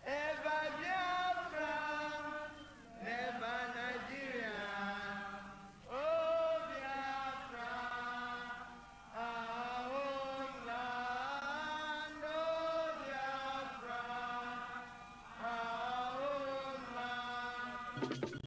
Ever Biafra, never Nigerian. Oh Biafra, our own land. Oh Biafra, our own land.